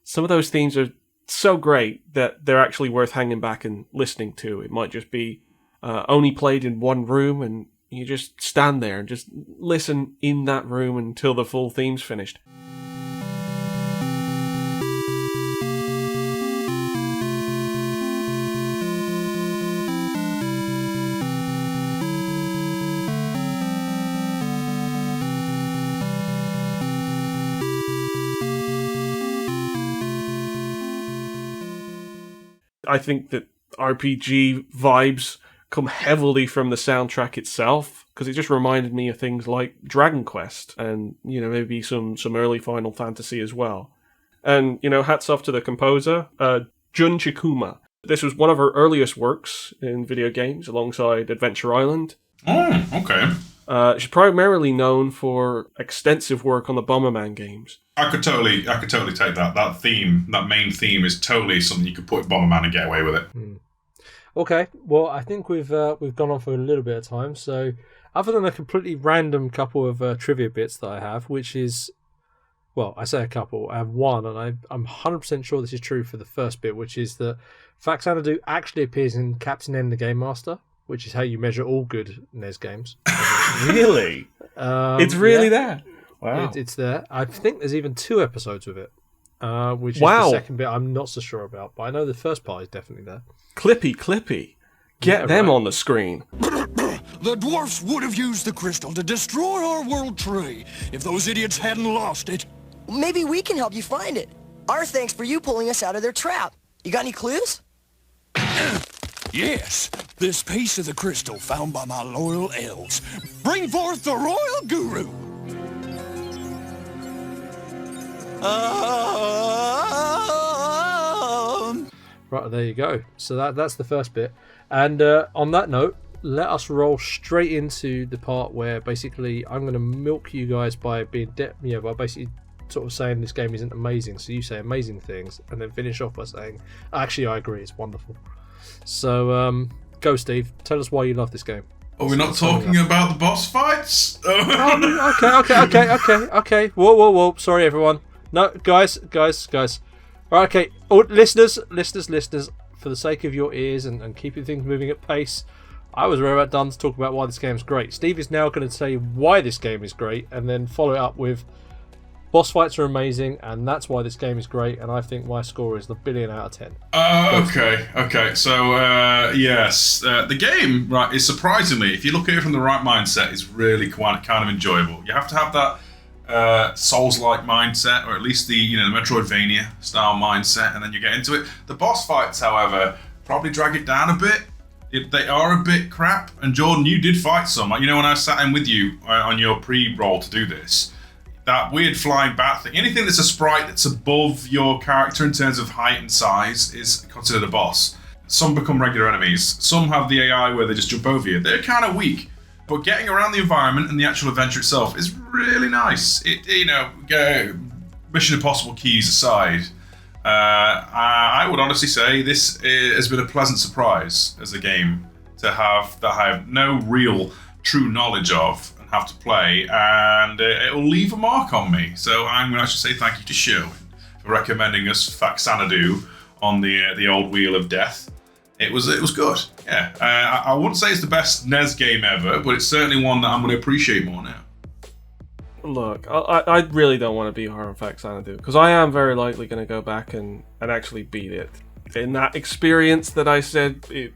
some of those themes are so great that they're actually worth hanging back and listening to. It might just be only played in one room, and you just stand there and just listen in that room until the full theme's finished. I think that RPG vibes come heavily from the soundtrack itself, because it just reminded me of things like Dragon Quest and, maybe some early Final Fantasy as well. And, hats off to the composer, Jun Chikuma. This was one of her earliest works in video games alongside Adventure Island. Oh, okay. She's primarily known for extensive work on the Bomberman games. I could totally take that. That theme, that main theme, is totally something you could put in Bomberman and get away with it. Okay, well, I think we've gone on for a little bit of time. So, other than a completely random couple of trivia bits that I have, which is, well, I say a couple. I have one, and I'm 100% sure this is true for the first bit, which is that FAXANADU actually appears in Captain N the Game Master, which is how you measure all good NES games. Really? It's really there? Wow. It's there. I think there's even 2 episodes of it, which is Wow. the second bit I'm not so sure about, but I know the first part is definitely there. Clippy. Get them on the screen. The dwarfs would have used the crystal to destroy our world tree if those idiots hadn't lost it. Maybe we can help you find it. Our thanks for you pulling us out of their trap. You got any clues? Yes, this piece of the crystal found by my loyal elves. Bring forth the royal guru. Right, there you go. So that's the first bit. And on that note, let us roll straight into the part where basically I'm going to milk you guys by being by basically sort of saying this game isn't amazing. So you say amazing things, and then finish off by saying, actually, I agree, it's wonderful. So go, Steve. Tell us why you love this game. Are we not talking about the boss fights? Okay. Whoa. Sorry, everyone. No, guys. Right, okay. Oh, listeners. For the sake of your ears and keeping things moving at pace, I was right about done to talk about why this game's great. Steve is now going to tell you why this game is great, and then follow it up with boss fights are amazing, and that's why this game is great, and I think my score is the 1 billion out of 10. Okay. So, yes. The game, right, is surprisingly, if you look at it from the right mindset, is really kind of enjoyable. You have to have that Souls-like mindset, or at least the Metroidvania style mindset, and then you get into it. The boss fights, however, probably drag it down a bit. They are a bit crap. And Jordan, you did fight some. When I sat in with you on your pre-roll to do this, that weird flying bat thing, anything that's a sprite that's above your character in terms of height and size is considered a boss. Some become regular enemies. Some have the AI where they just jump over you. They're kind of weak. But getting around the environment and the actual adventure itself is really nice. Mission Impossible keys aside, I would honestly say this has been a pleasant surprise as a game to have that I have no real true knowledge of and have to play, and it'll leave a mark on me. So I'm going to actually say thank you to Sherwin for recommending us FAXANADU on the old Wheel of Death. It was good. Yeah, I wouldn't say it's the best NES game ever, but it's certainly one that I'm going to appreciate more now. Look, I really don't want to be hard on FAXANADU, because I am very likely going to go back and actually beat it. In that experience that I said it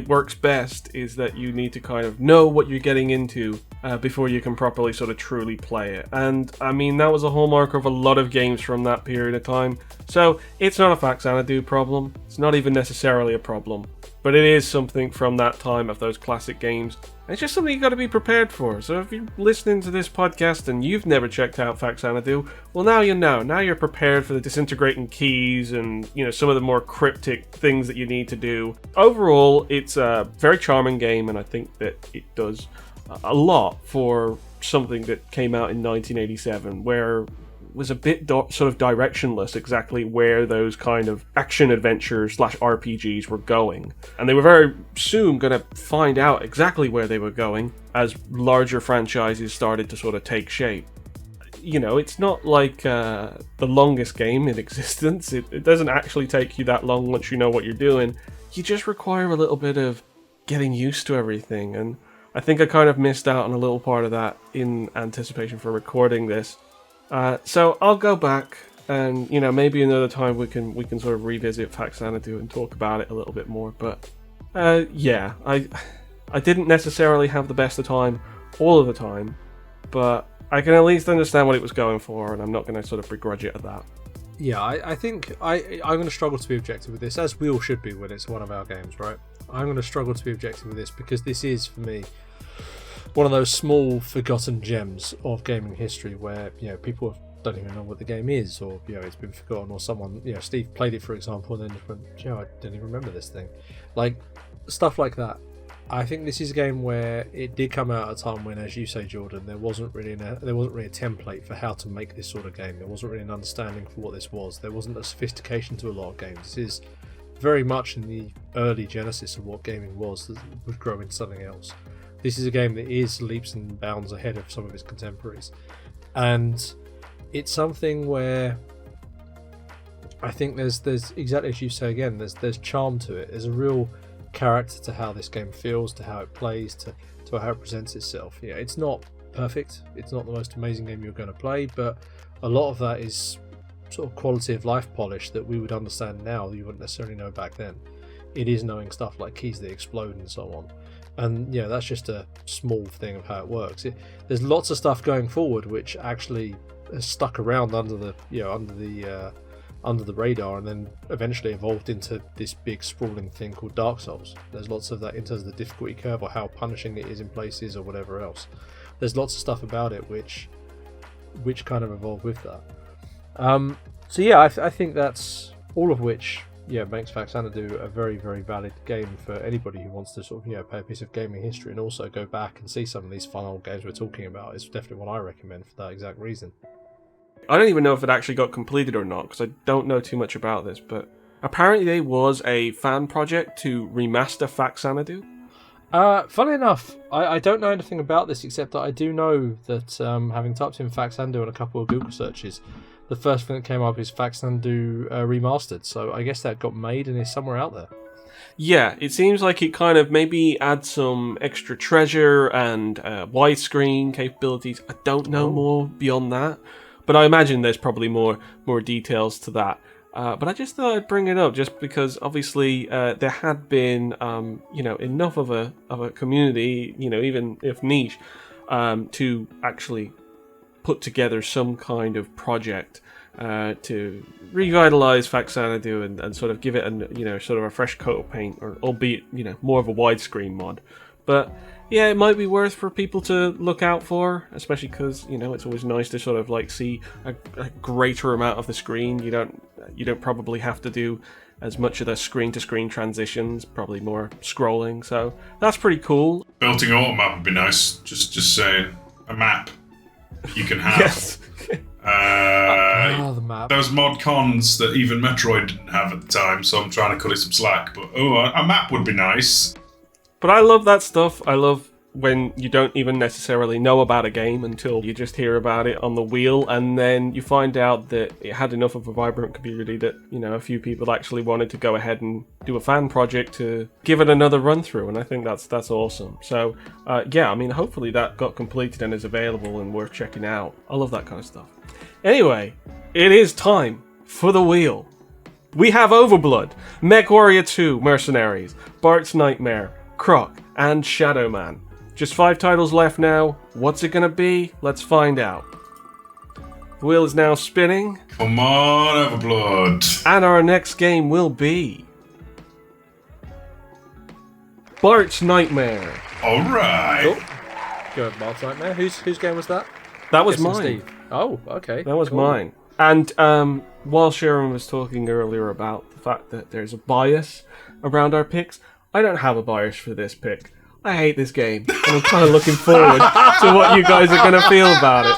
works best is that you need to kind of know what you're getting into before you can properly sort of truly play it. And I mean, that was a hallmark of a lot of games from that period of time. So it's not a FAXANADU problem. It's not even necessarily a problem. But it is something from that time of those classic games. And it's just something you got to be prepared for. So if you're listening to this podcast and you've never checked out FAXANADU, well, now you know. Now you're prepared for the disintegrating keys and, some of the more cryptic things that you need to do. Overall, it's a very charming game, and I think that it does a lot for something that came out in 1987, where was a bit sort of directionless exactly where those kind of action adventures / RPGs were going. And they were very soon going to find out exactly where they were going as larger franchises started to sort of take shape. It's not like the longest game in existence. It doesn't actually take you that long once you know what you're doing. You just require a little bit of getting used to everything. And I think I kind of missed out on a little part of that in anticipation for recording this. So I'll go back and, maybe another time we can sort of revisit FAXANADU and talk about it a little bit more. But, yeah, I didn't necessarily have the best of time all of the time, but I can at least understand what it was going for, and I'm not going to sort of begrudge it at that. Yeah, I think I'm going to struggle to be objective with this, as we all should be when it's one of our games, right? I'm going to struggle to be objective with this because this is, for me, one of those small forgotten gems of gaming history where people don't even know what the game is, or it's been forgotten, or someone Steve played it, for example, and then just went, I didn't even remember this thing. Like stuff like that. I think this is a game where it did come out at a time when, as you say, Jordan, there wasn't really a template for how to make this sort of game. There wasn't really an understanding for what this was. There wasn't a sophistication to a lot of games. This is very much in the early genesis of what gaming was that would grow into something else. This is a game that is leaps and bounds ahead of some of its contemporaries, and it's something where I think there's exactly as you say again. There's charm to it. There's a real character to how this game feels, to how it plays, to how it presents itself. Yeah, it's not perfect. It's not the most amazing game you're going to play, but a lot of that is sort of quality of life polish that we would understand now that you wouldn't necessarily know back then. It is knowing stuff like keys that explode and so on. And yeah, that's just a small thing of how it works. There's lots of stuff going forward which actually has stuck around under the radar, and then eventually evolved into this big sprawling thing called Dark Souls. There's lots of that in terms of the difficulty curve or how punishing it is in places or whatever else. There's lots of stuff about it which kind of evolved with that. So yeah, I think that's all of which makes FAXANADU a very, very valid game for anybody who wants to sort of pay a piece of gaming history and also go back and see some of these fun old games we're talking about. It's definitely one I recommend for that exact reason. I don't even know if it actually got completed or not, because I don't know too much about this, but apparently there was a fan project to remaster FAXANADU. Funnily enough, I don't know anything about this except that I do know that having typed in FAXANADU on a couple of Google searches, the first thing that came up is FAXANADU Remastered, so I guess that got made and is somewhere out there. Yeah, it seems like it kind of maybe adds some extra treasure and widescreen capabilities. I don't know more beyond that. But I imagine there's probably more details to that. But I just thought I'd bring it up just because obviously there had been enough of a community, even if niche, to actually put together some kind of project to revitalize FAXANADU and sort of give it sort of a fresh coat of paint, or albeit more of a widescreen mod. But yeah, it might be worth for people to look out for, especially because it's always nice to sort of like see a greater amount of the screen. You don't probably have to do as much of the screen-to-screen transitions, probably more scrolling. So that's pretty cool. Built-in auto map would be nice. Just saying, a map you can have. Yes. The map. Those mod cons that even Metroid didn't have at the time, so I'm trying to cut it some slack. But a map would be nice. But I love that stuff. I love when you don't even necessarily know about a game until you just hear about it on the wheel, and then you find out that it had enough of a vibrant community that a few people actually wanted to go ahead and do a fan project to give it another run through, and I think that's awesome. So hopefully that got completed and is available and worth checking out. I love that kind of stuff. Anyway, it is time for the wheel. We have Overblood, MechWarrior 2 Mercenaries, Bart's Nightmare, Croc, and Shadow Man. Just 5 titles left now. What's it gonna be? Let's find out. The wheel is now spinning. Come on, Overblood. And our next game will be Bart's Nightmare. Alright. Oh. Go ahead, Bart's Nightmare. Whose game was that? That was mine. Steve. Oh, okay. That was cool. mine. And while Sharon was talking earlier about the fact that there's a bias around our picks, I don't have a bias for this pick. I hate this game, and I'm kind of looking forward to what you guys are going to feel about it.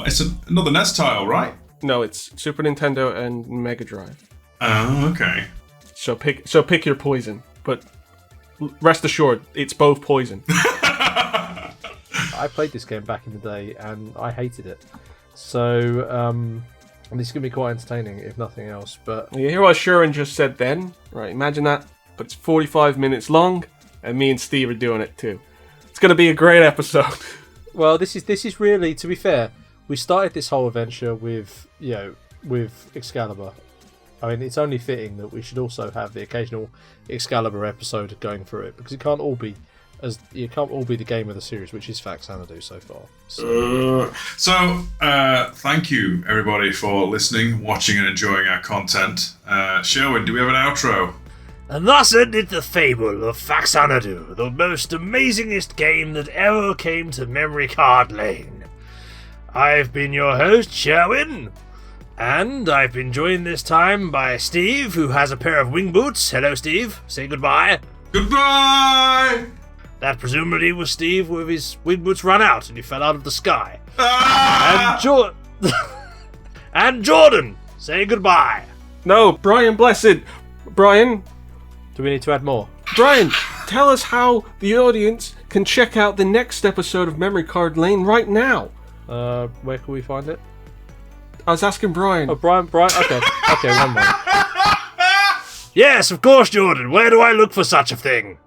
It's another NES title, right? No, it's Super Nintendo and Mega Drive. Oh, okay. So pick your poison, but rest assured, it's both poison. I played this game back in the day, and I hated it. So this is going to be quite entertaining, if nothing else. But you hear what Sharon just said then? Right, imagine that. But it's 45 minutes long, and me and Steve are doing it too. It's going to be a great episode. Well, this is really, to be fair, we started this whole adventure with Excalibur. I mean, it's only fitting that we should also have the occasional Excalibur episode going through it, because it can't all be the game of the series, which is FAXANADU so far. So thank you everybody for listening, watching, and enjoying our content. Sherwin, do we have an outro? And thus ended the fable of FAXANADU, the most amazingest game that ever came to Memory Card Lane. I've been your host, Sherwin, and I've been joined this time by Steve, who has a pair of wingboots. Hello, Steve. Say goodbye. Goodbye! That presumably was Steve with his wingboots run out and he fell out of the sky. Ah! And Jordan, say goodbye. No, Brian Blessed. Brian, Do we need to add more? Brian, tell us how the audience can check out the next episode of Memory Card Lane right now. Where can we find it? I was asking Brian. Oh, Brian. Okay, one more. Yes, of course, Jordan. Where do I look for such a thing?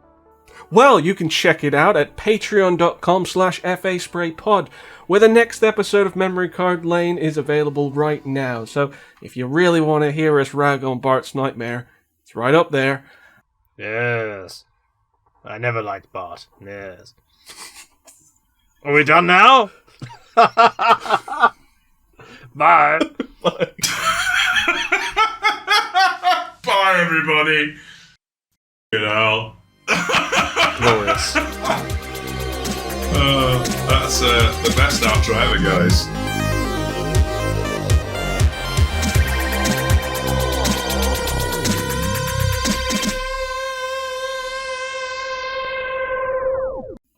Well, you can check it out at patreon.com/FASprayPod, where the next episode of Memory Card Lane is available right now. So if you really want to hear us rag on Bart's Nightmare, it's right up there. Yes. I never liked Bart. Yes. Are we done now? Bye. Bye, everybody. Glorious. That's the best outro ever, guys.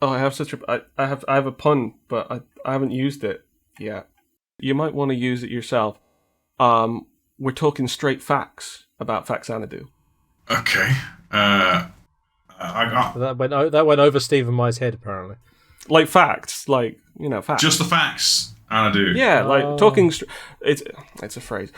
Oh, I have a pun, but I haven't used it yet. You might want to use it yourself. We're talking straight facts about FAXANADU. Okay. That went over Stephen Meyer's head, apparently. Like facts, facts. Just the facts, Anadu. Yeah, like talking. It's a phrase.